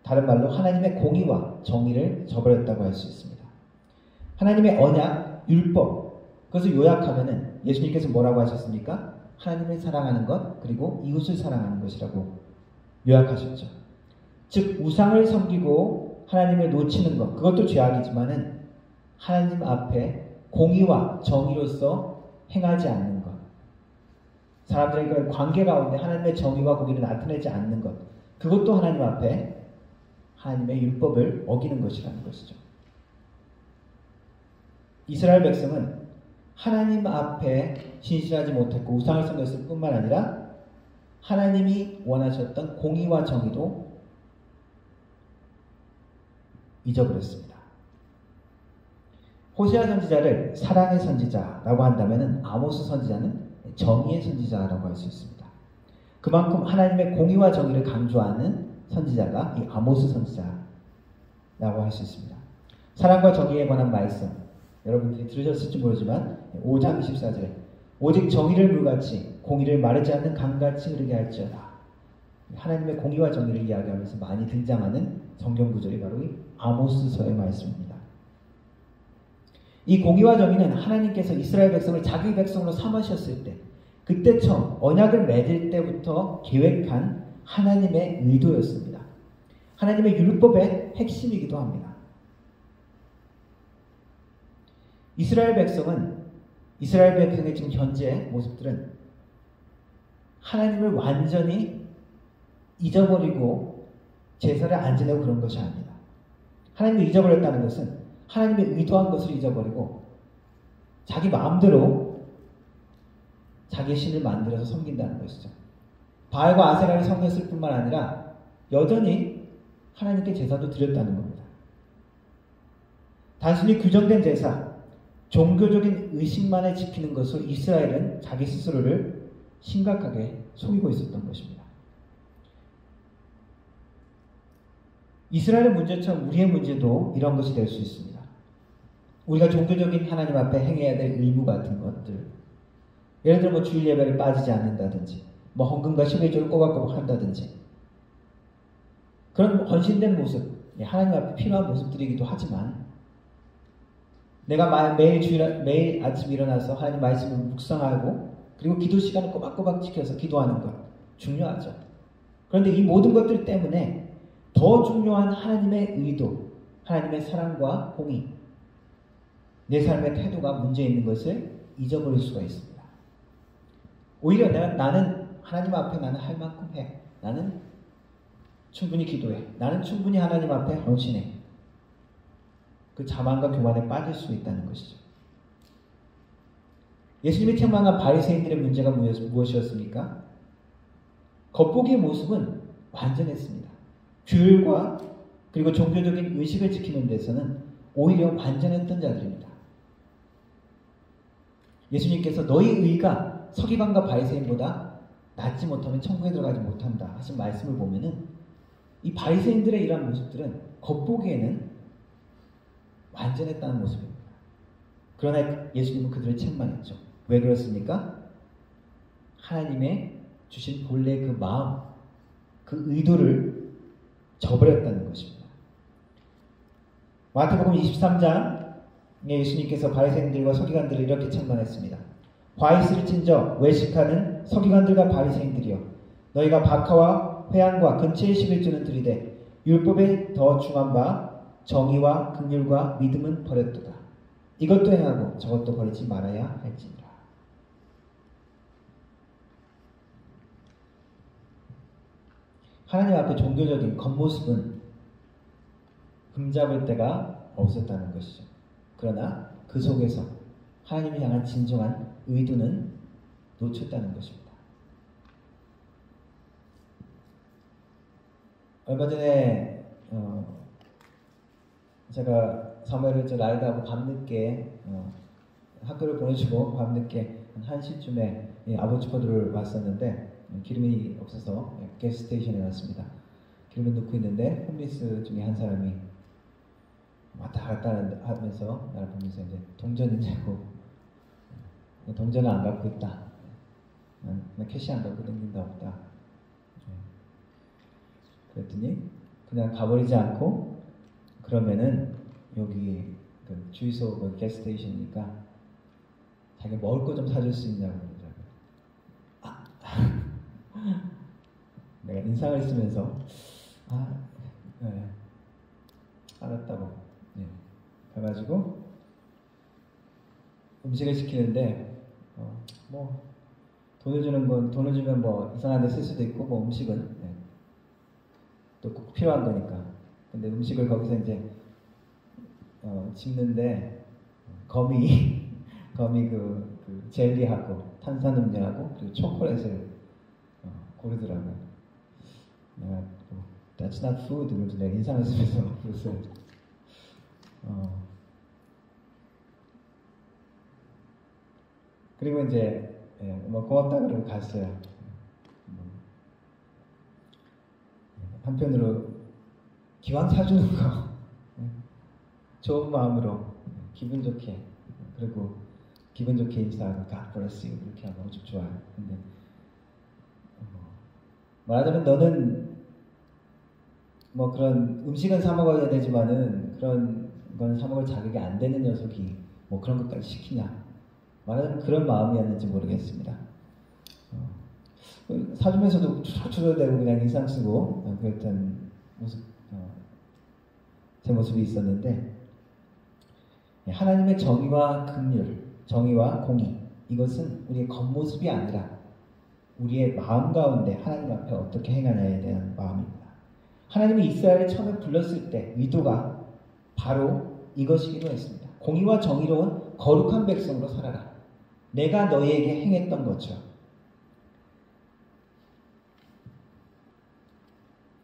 Speaker 4: 다른 말로 하나님의 공의와 정의를 저버렸다고 할 수 있습니다. 하나님의 언약, 율법, 그것을 요약하면은 예수님께서 뭐라고 하셨습니까? 하나님을 사랑하는 것, 그리고 이웃을 사랑하는 것이라고 요약하셨죠. 즉 우상을 섬기고 하나님을 놓치는 것, 그것도 죄악이지만은 하나님 앞에 공의와 정의로서 행하지 않는 것, 사람들의 관계 가운데 하나님의 정의와 공의를 나타내지 않는 것, 그것도 하나님 앞에 하나님의 율법을 어기는 것이라는 것이죠. 이스라엘 백성은 하나님 앞에 신실하지 못했고 우상을 섬겼을 뿐만 아니라 하나님이 원하셨던 공의와 정의도 잊어버렸습니다. 호세아 선지자를 사랑의 선지자라고 한다면 아모스 선지자는 정의의 선지자라고 할 수 있습니다. 그만큼 하나님의 공의와 정의를 강조하는 선지자가 이 아모스 선지자라고 할 수 있습니다. 사랑과 정의에 관한 말씀, 여러분들이 들으셨을지 모르지만 5장 24절에 오직 정의를 물같이 공의를 마르지 않는 강같이 흐르게 할지어다. 하나님의 공의와 정의를 이야기하면서 많이 등장하는 성경 구절이 바로 이 아모스서의 말씀입니다. 이 공의와 정의는 하나님께서 이스라엘 백성을 자기 백성으로 삼으셨을 때, 그때 처음 언약을 맺을 때부터 계획한 하나님의 의도였습니다. 하나님의 율법의 핵심이기도 합니다. 이스라엘 백성의 지금 현재 모습들은 하나님을 완전히 잊어버리고 제사를 안 지내고 그런 것이 아닙니다. 하나님을 잊어버렸다는 것은 하나님의 의도한 것을 잊어버리고 자기 마음대로 자기의 신을 만들어서 섬긴다는 것이죠. 바알과 아세라를 섬겼을 뿐만 아니라 여전히 하나님께 제사도 드렸다는 겁니다. 단순히 규정된 제사, 종교적인 의식만을 지키는 것으로 이스라엘은 자기 스스로를 심각하게 속이고 있었던 것입니다. 이스라엘의 문제처럼 우리의 문제도 이런 것이 될 수 있습니다. 우리가 종교적인 하나님 앞에 행해야 될 의무 같은 것들, 예를 들어 주일 예배를 빠지지 않는다든지 헌금과 11조를 꼬박꼬박 한다든지 그런 헌신된 모습, 하나님 앞에 필요한 모습들이기도 하지만 내가 매일 아침 일어나서 하나님 말씀을 묵상하고 그리고 기도 시간을 꼬박꼬박 지켜서 기도하는 것 중요하죠. 그런데 이 모든 것들 때문에 더 중요한 하나님의 의도, 하나님의 사랑과 공의, 내 삶의 태도가 문제 있는 것을 잊어버릴 수가 있습니다. 오히려 나는 하나님 앞에 나는 할 만큼 해. 나는 충분히 기도해. 나는 충분히 하나님 앞에 헌신해. 그 자만과 교만에 빠질 수 있다는 것이죠. 예수님이 책망한 바리새인들의 문제가 무엇이었습니까? 겉보기의 모습은 완전했습니다. 규율과 그리고 종교적인 의식을 지키는 데서는 오히려 완전했던 자들입니다. 예수님께서 너희 의가 서기관과 바리새인보다 낫지 못하면 천국에 들어가지 못한다 하신 말씀을 보면은 이 바리새인들의 이러한 모습들은 겉보기에는 완전했다는 모습입니다. 그러나 예수님은 그들을 책망했죠. 왜 그렇습니까? 하나님의 주신 본래 그 마음, 그 의도를 져버렸다는 것입니다. 마태복음 23장에 예수님께서 바리새인들과 서기관들을 이렇게 책망했습니다. 과일씨를 찐저 외식하는 서기관들과 바리새인들이여, 너희가 박하와 회양과 근처의 식을 주는 들이되 율법에 더 중한 바 정의와 긍휼과 믿음은 버렸도다. 이것도 행하고 저것도 버리지 말아야 할지니라. 하나님 앞에 종교적인 겉모습은 흠잡을 데가 없었다는 것이죠. 그러나 그 속에서 하나님을 향한 진정한 의도는 놓쳤다는 것입니다. 얼마 전에 제가 사무엘을 라이드하고 밤늦게 학교를 보내주고 밤늦게 한 1시쯤에 아버지 포도를 왔었는데 기름이 없어서 가스 스테이션에 왔습니다. 기름을 넣고 있는데 홈리스 중에 한 사람이 왔다 갔다 하면서 나를 보면서 이제 동전이냐고, 동전을 안 갖고 있다, 나 캐시 안 갖고 다닌다 없다. 그랬더니 그냥 가버리지 않고 그러면은 여기 그 주유소 그 가스 스테이션이니까 자기 먹을 거 좀 사줄 수 있냐고 그러더라고요. 내가 인상을 쓰면서 네, 알았다고 해가지고 음식을 시키는데 뭐 돈을 주면 뭐 이상한 데 쓸 수도 있고 뭐 음식은 또 꼭 필요한 거니까. 근데 음식을 거기서 이제 집는데 거미 그 젤리하고 탄산음료하고 그리고 초콜릿을 고르더라고요. 내가 That's not food. 그래서 내가 인상을 쓰면서 그랬어요. 그리고 이제 뭐 고맙다 그러고 갔어요. 한편으로 기왕 사주는 거 좋은 마음으로 기분 좋게, 그리고 기분 좋게 인사하고 God bless you 이렇게 하면 아주 좋아요. 근데 말하자면 너는 뭐 그런 음식은 사 먹어야 되지만은 그런 건 사 먹을 자격이 안 되는 녀석이 뭐 그런 것까지 시키냐, 말하자면 그런 마음이었는지 모르겠습니다. 사주면서도 추적추적대고 그냥 인상 쓰고 그랬던 모습, 제 모습이 있었는데, 하나님의 정의와 긍휼, 정의와 공의, 이것은 우리의 겉모습이 아니라 우리의 마음 가운데 하나님 앞에 어떻게 행하냐에 대한 마음입니다. 하나님이 이스라엘을 처음에 불렀을 때 의도가 바로 이것이기도 했습니다. 공의와 정의로운 거룩한 백성으로 살아라. 내가 너희에게 행했던 것처럼.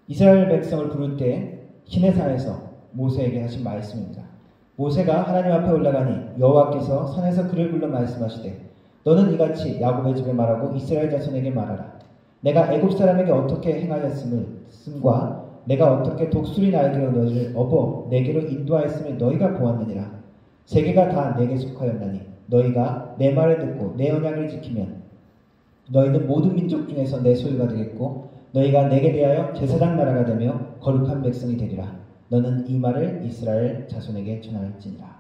Speaker 4: 이스라엘 백성을 부를 때 시내산에서 모세에게 하신 말씀입니다. 모세가 하나님 앞에 올라가니 여호와께서 산에서 그를 불러 말씀하시되 너는 이같이 야곱의 집에 말하고 이스라엘 자손에게 말하라. 내가 애굽 사람에게 어떻게 행하였음과 내가 어떻게 독수리 날개로 너희를 업어 내게로 인도하였음을 너희가 보았느니라. 세계가 다 내게 속하였나니 너희가 내 말을 듣고 내 언약을 지키면 너희는 모든 민족 중에서 내 소유가 되겠고 너희가 내게 대하여 제사장 나라가 되며 거룩한 백성이 되리라. 너는 이 말을 이스라엘 자손에게 전할지니라.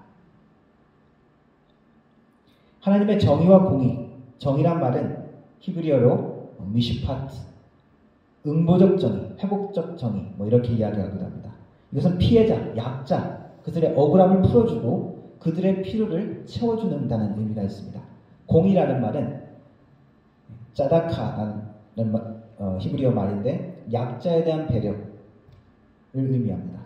Speaker 4: 하나님의 정의와 공의, 정의란 말은 히브리어로 미시파트, 응보적 정의, 회복적 정의, 뭐 이렇게 이야기하기도 합니다. 이것은 피해자, 약자, 그들의 억울함을 풀어주고 그들의 필요를 채워주는다는 의미가 있습니다. 공의라는 말은 짜다카라는 히브리어 말인데 약자에 대한 배려를 의미합니다.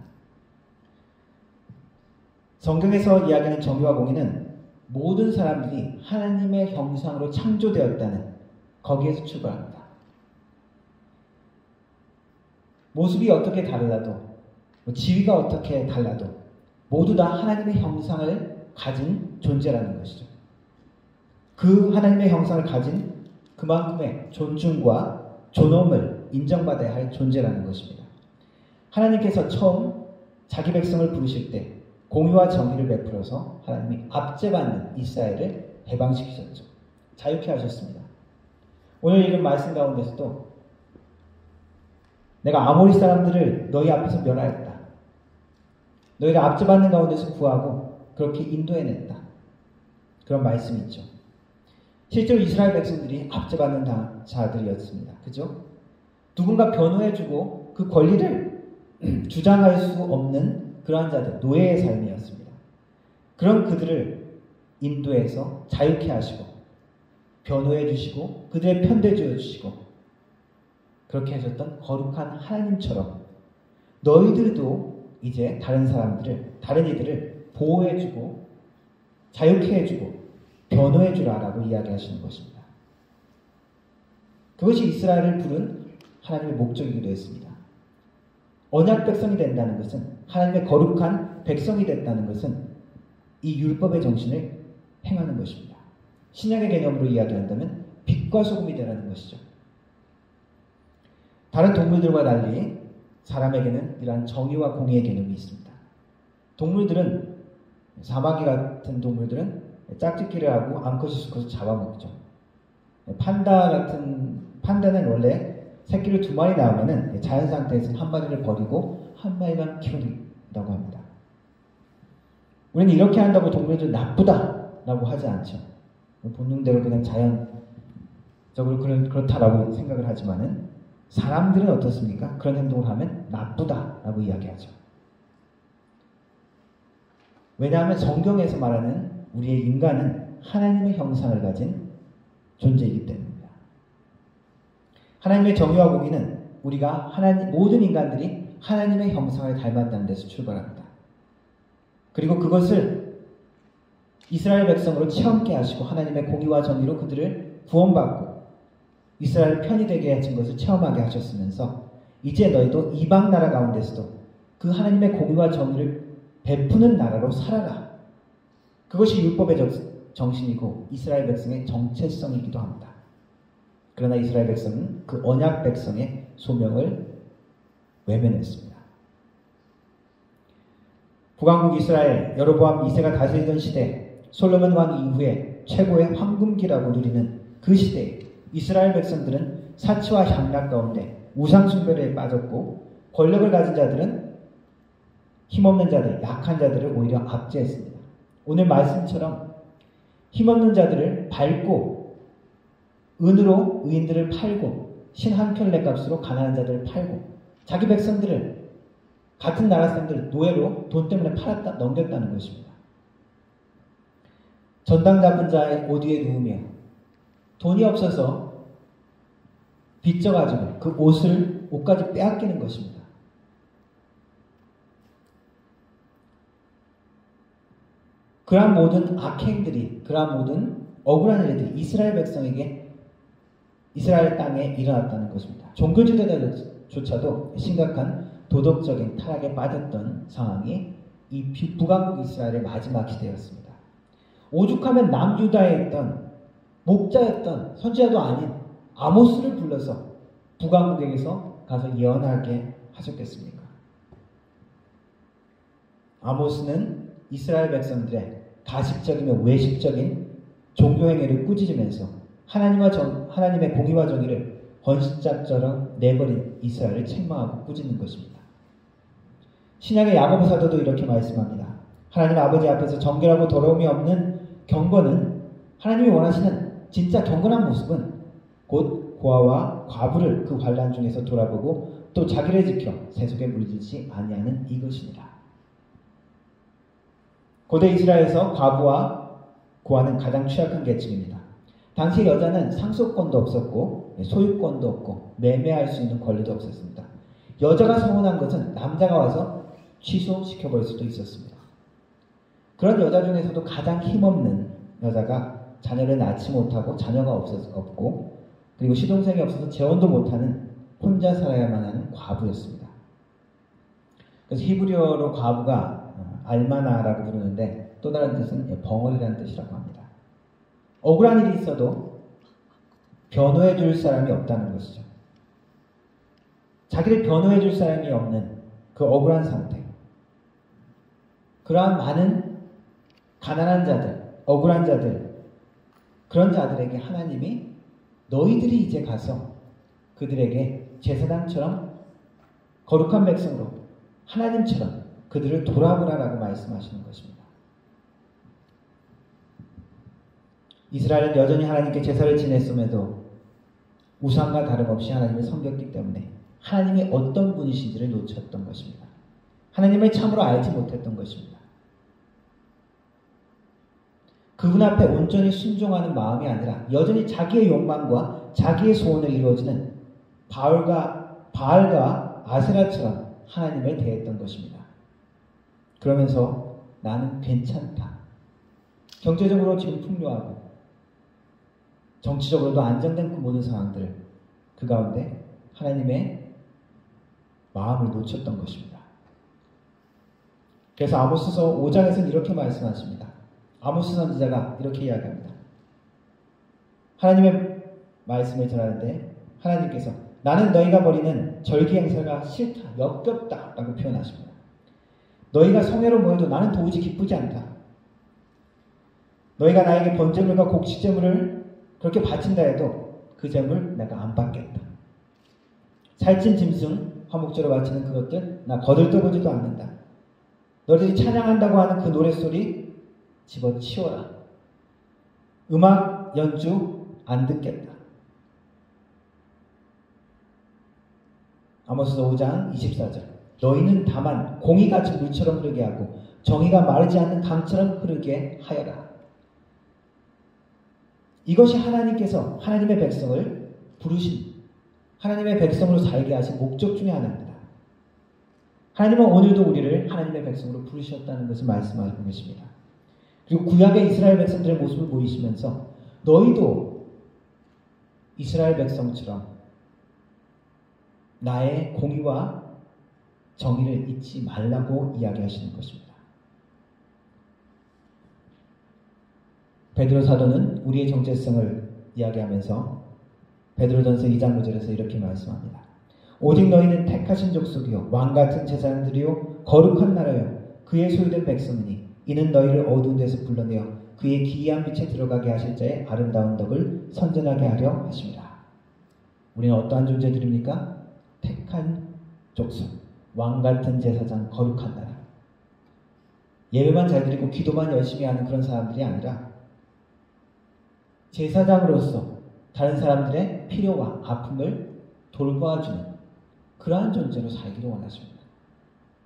Speaker 4: 성경에서 이야기하는 정의와 공의는 모든 사람들이 하나님의 형상으로 창조되었다는 거기에서 출발합니다. 모습이 어떻게 달라도, 지위가 어떻게 달라도 모두 다 하나님의 형상을 가진 존재라는 것이죠. 그 하나님의 형상을 가진 그만큼의 존중과 존엄을 인정받아야 할 존재라는 것입니다. 하나님께서 처음 자기 백성을 부르실 때 공의와 정의를 베풀어서 하나님이 압제받는 이스라엘을 해방시키셨죠. 자유케 하셨습니다. 오늘 읽은 말씀 가운데서도 내가 아모리 사람들을 너희 앞에서 멸하였다. 너희가 압제받는 가운데서 구하고 그렇게 인도해냈다. 그런 말씀이 있죠. 실제로 이스라엘 백성들이 압제받는 자들이었습니다. 그죠? 누군가 변호해주고 그 권리를 주장할 수 없는 그러한 자들, 노예의 삶이었습니다. 그런 그들을 인도해서 자유케 하시고 변호해 주시고 그들의 편대 주시고 그렇게 하셨던 거룩한 하나님처럼 너희들도 이제 다른 사람들을, 다른 이들을 보호해주고 자유케 해주고 변호해주라라고 이야기하시는 것입니다. 그것이 이스라엘을 부른 하나님의 목적이기도 했습니다. 언약 백성이 된다는 것은, 하나님의 거룩한 백성이 됐다는 것은 이 율법의 정신을 행하는 것입니다. 신약의 개념으로 이야기한다면 빛과 소금이 되라는 것이죠. 다른 동물들과 달리 사람에게는 이러한 정의와 공의의 개념이 있습니다. 동물들은, 사마귀 같은 동물들은 짝짓기를 하고 암컷이 수컷을 잡아먹죠. 판다는 원래 새끼를 2마리 낳으면 자연 상태에서는 1마리를 버리고 1마리만 키운다고 합니다. 우리는 이렇게 한다고 동물들 나쁘다라고 하지 않죠. 본능대로 그냥 자연적으로 그렇다라고 생각을 하지만은 사람들은 어떻습니까? 그런 행동을 하면 나쁘다라고 이야기하죠. 왜냐하면 성경에서 말하는 우리의 인간은 하나님의 형상을 가진 존재이기 때문입니다. 하나님의 정의와 공의는 우리가 모든 인간들이 하나님의 형상을 닮았다는 데서 출발합니다. 그리고 그것을 이스라엘 백성으로 체험케 하시고 하나님의 공의와 정의로 그들을 구원받고 이스라엘 편이 되게 하신 것을 체험하게 하셨으면서 이제 너희도 이방 나라 가운데서도 그 하나님의 공의와 정의를 베푸는 나라로 살아라. 그것이 율법의 정신이고 이스라엘 백성의 정체성이기도 합니다. 그러나 이스라엘 백성은 그 언약 백성의 소명을 외면했습니다. 북왕국 이스라엘, 여로보암 2세가 다스리던 시대, 솔로몬 왕 이후에 최고의 황금기라고 누리는 그 시대에 이스라엘 백성들은 사치와 향락 가운데 우상숭배에 빠졌고 권력을 가진 자들은 힘없는 자들, 약한 자들을 오히려 압제했습니다. 오늘 말씀처럼 힘없는 자들을 밟고 은으로 의인들을 팔고 신 한 켤레 값으로 가난한 자들을 팔고 자기 백성들을 같은 나라 사람들을 노예로 돈 때문에 넘겼다는 것입니다. 전당 잡은 자의 옷 위에 누우며 돈이 없어서 빚져가지고 그 옷까지 빼앗기는 것입니다. 그러한 모든 악행들이, 그러한 모든 억울한 일들이 이스라엘 백성에게 이스라엘 땅에 일어났다는 것입니다. 종교지도자조차도 심각한 도덕적인 타락에 빠졌던 상황이 이 북왕국 이스라엘의 마지막 시대였습니다. 오죽하면 남유다에 있던 목자였던 선지자도 아닌 아모스를 불러서 북왕국에게서 가서 예언하게 하셨겠습니까? 아모스는 이스라엘 백성들의 가식적이며 외식적인 종교행위를 꾸짖으면서 하나님의 공의와 정의를 번신짝처럼 내버린 이스라엘을 책망하고 꾸짖는 것입니다. 신약의 야고보 사도도 이렇게 말씀합니다. 하나님 아버지 앞에서 정결하고 더러움이 없는 경건은, 하나님이 원하시는 진짜 경건한 모습은 곧 고아와 과부를 그 환난 중에서 돌아보고 또 자기를 지켜 세속에 물들지 아니하는 이것이니라. 고대 이스라엘에서 과부와 고아는 가장 취약한 계층입니다. 당시 여자는 상속권도 없었고 소유권도 없고 매매할 수 있는 권리도 없었습니다. 여자가 서운한 것은 남자가 와서 취소시켜버릴 수도 있었습니다. 그런 여자 중에서도 가장 힘없는 여자가 자녀를 낳지 못하고 자녀가 없고 그리고 시동생이 없어서 재혼도 못하는 혼자 살아야만 하는 과부였습니다. 그래서 히브리어로 과부가 알마나라고 부르는데 또 다른 뜻은 벙어리라는 뜻이라고 합니다. 억울한 일이 있어도 변호해 줄 사람이 없다는 것이죠. 자기를 변호해 줄 사람이 없는 그 억울한 상태. 그러한 많은 가난한 자들, 억울한 자들, 그런 자들에게 하나님이 너희들이 이제 가서 그들에게 제사장처럼 거룩한 백성으로 하나님처럼 그들을 돌아보라라고 말씀하시는 것입니다. 이스라엘은 여전히 하나님께 제사를 지냈음에도 우상과 다름없이 하나님을 섬겼기 때문에 하나님이 어떤 분이신지를 놓쳤던 것입니다. 하나님을 참으로 알지 못했던 것입니다. 그분 앞에 온전히 순종하는 마음이 아니라 여전히 자기의 욕망과 자기의 소원을 이루어지는 바알과 아세라처럼 하나님을 대했던 것입니다. 그러면서 나는 괜찮다. 경제적으로 지금 풍요하고 정치적으로도 안정된 그 모든 상황들 그 가운데 하나님의 마음을 놓쳤던 것입니다. 그래서 아모스서 5장에서는 이렇게 말씀하십니다. 아모스 선지자가 이렇게 이야기합니다. 하나님의 말씀을 전하는데 하나님께서 나는 너희가 벌이는 절기 행사가 싫다, 역겹다 라고 표현하십니다. 너희가 성회로 모여도 나는 도무지 기쁘지 않다. 너희가 나에게 번제물과 곡식제물을 그렇게 바친다 해도 그 제물 내가 안 받겠다. 살찐 짐승, 화목제로 바치는 그것들 나 거들떠보지도 않는다. 너희들이 찬양한다고 하는 그 노랫소리 집어치워라. 음악 연주 안 듣겠다. 아모스서 5장 24절 너희는 다만 공이 갇힌 물처럼 흐르게 하고 정의가 마르지 않는 강처럼 흐르게 하여라. 이것이 하나님께서 하나님의 백성을 부르신 하나님의 백성으로 살게 하신 목적 중에 하나입니다. 하나님은 오늘도 우리를 하나님의 백성으로 부르셨다는 것을 말씀하고 계십니다. 그리고 구약의 이스라엘 백성들의 모습을 보이시면서 너희도 이스라엘 백성처럼 나의 공의와 정의를 잊지 말라고 이야기하시는 것입니다. 베드로 사도는 우리의 정체성을 이야기하면서 베드로전서 2장 9절에서 이렇게 말씀합니다. 오직 너희는 택하신 족속이요 왕같은 제사장들이요 거룩한 나라요 그의 소유된 백성이니 이는 너희를 어두운 데서 불러내어 그의 기이한 빛에 들어가게 하실 자의 아름다운 덕을 선전하게 하려 하십니다. 우리는 어떠한 존재들입니까? 택한 족속, 왕같은 제사장, 거룩한 나라. 예배만 잘 드리고 기도만 열심히 하는 그런 사람들이 아니라 제사장으로서 다른 사람들의 필요와 아픔을 돌봐주는 그러한 존재로 살기를 원하십니다.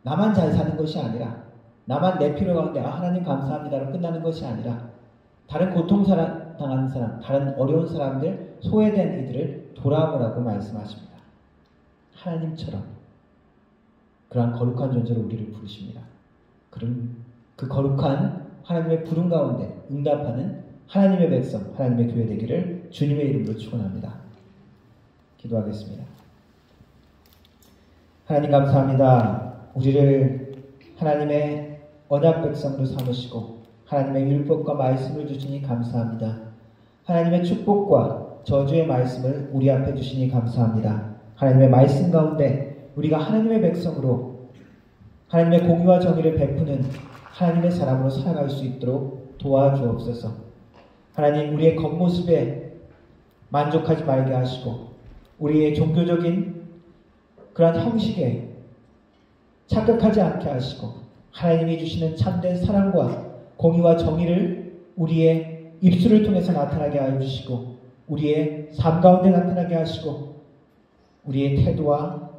Speaker 4: 나만 잘 사는 것이 아니라 나만 내 필요 가운데 하나님 감사합니다로 끝나는 것이 아니라 다른 고통당하는 사람, 다른 어려운 사람들, 소외된 이들을 돌아보라고 말씀하십니다. 하나님처럼 그러한 거룩한 존재로 우리를 부르십니다. 그럼 그 거룩한 하나님의 부름 가운데 응답하는 하나님의 백성, 하나님의 교회 되기를 주님의 이름으로 축원합니다. 기도하겠습니다. 하나님 감사합니다. 우리를 하나님의 언약 백성으로 삼으시고 하나님의 율법과 말씀을 주시니 감사합니다. 하나님의 축복과 저주의 말씀을 우리 앞에 주시니 감사합니다. 하나님의 말씀 가운데 우리가 하나님의 백성으로 하나님의 공의와 정의를 베푸는 하나님의 사람으로 살아갈 수 있도록 도와주옵소서. 하나님 우리의 겉모습에 만족하지 말게 하시고 우리의 종교적인 그러한 형식에 착각하지 않게 하시고 하나님이 주시는 참된 사랑과 공의와 정의를 우리의 입술을 통해서 나타나게 하여 주시고 우리의 삶 가운데 나타나게 하시고 우리의 태도와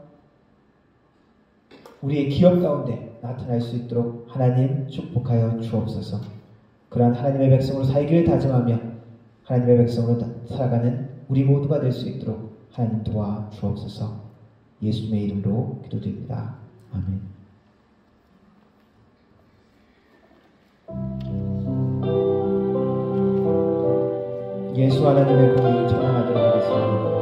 Speaker 4: 우리의 기업 가운데 나타날 수 있도록 하나님 축복하여 주옵소서. 그러한 하나님의 백성으로 살기를 다짐하며 하나님의 백성으로 살아가는 우리 모두가 될 수 있도록 하나님 도와 주옵소서. 예수님의 이름으로 기도드립니다. 아멘. 예수 하나님의 공의를 찬양하도록 하겠습니다.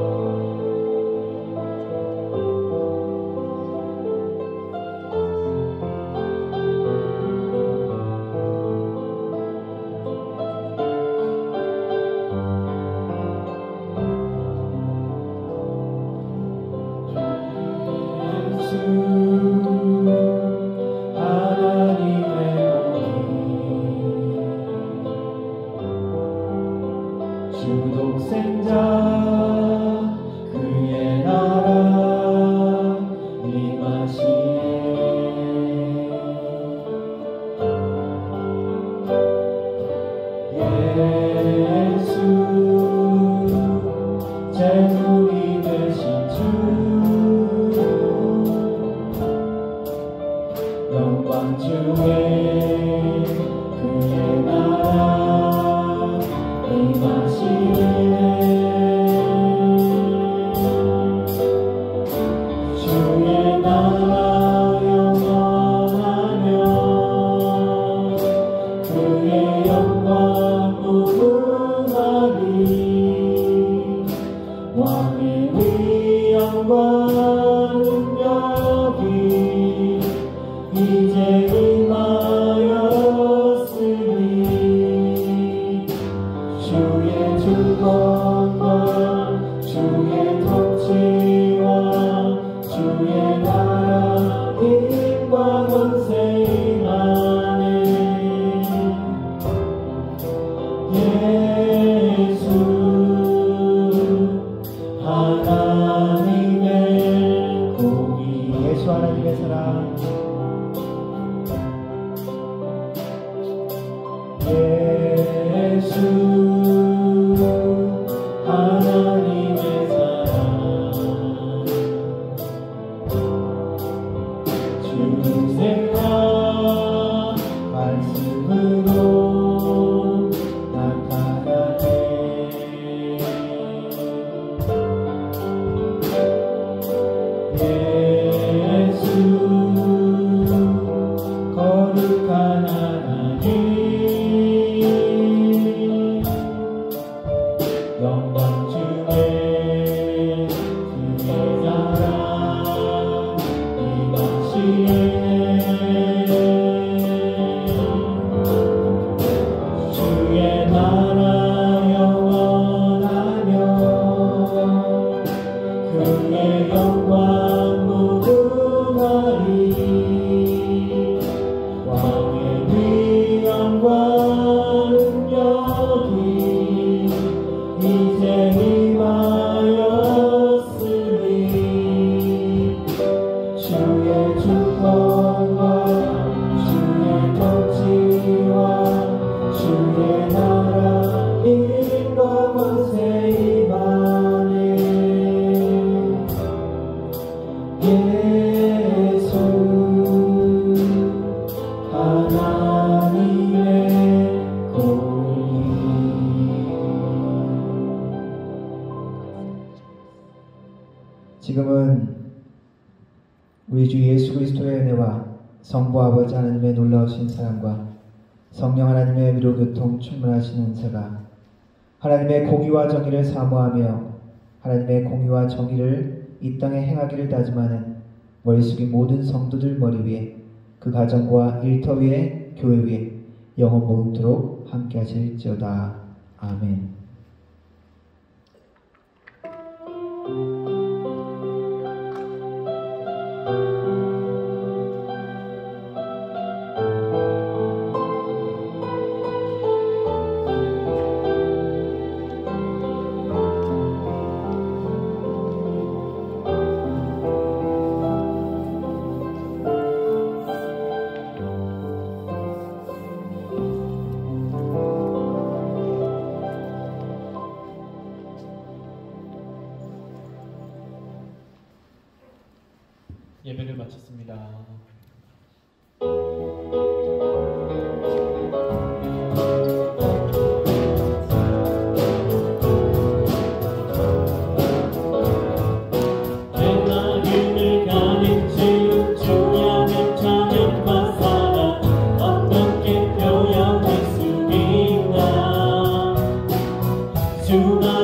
Speaker 2: 주독생자 그의 나라 임하 주의 주권과 주의 통치와 주의 나라 힘과 권세 임하네. 예수 하나님의 공의,
Speaker 4: 예수 하나님의 사랑,
Speaker 2: 예수 하나님의 사랑, 주 생각 말씀으로 나타나네. 예수 거룩한 하나님, 영광 주의 사랑 임하시네. 주의 나라 영원하며 그의 영광 무궁하리. 왕의 위엄과 능력이 이제 임하였으니 주의 주권과 주의 통치와 주의 나라 힘과 권세 임하네. 예수 하나님의 공의.
Speaker 4: 지금은 우리 주 예수 그리스도의 은혜와 성부 아버지 하나님의 놀라우신 사랑과 성령 하나님의 위로 교통 충만하신 은사가 하나님의 공의와 정의를 사모하며 하나님의 공의와 정의를 이 땅에 행하기를 다짐하는 머리 숙인 모든 성도들 머리 위에, 그 가정과 일터 위에, 교회 위에 영원 모음토록 함께 하실지어다. 아멘.
Speaker 2: 예배를 마쳤습니다. 대나기를 가린 주 주야는 자명과 사랑 어떻게 표현할 수 있나. 주나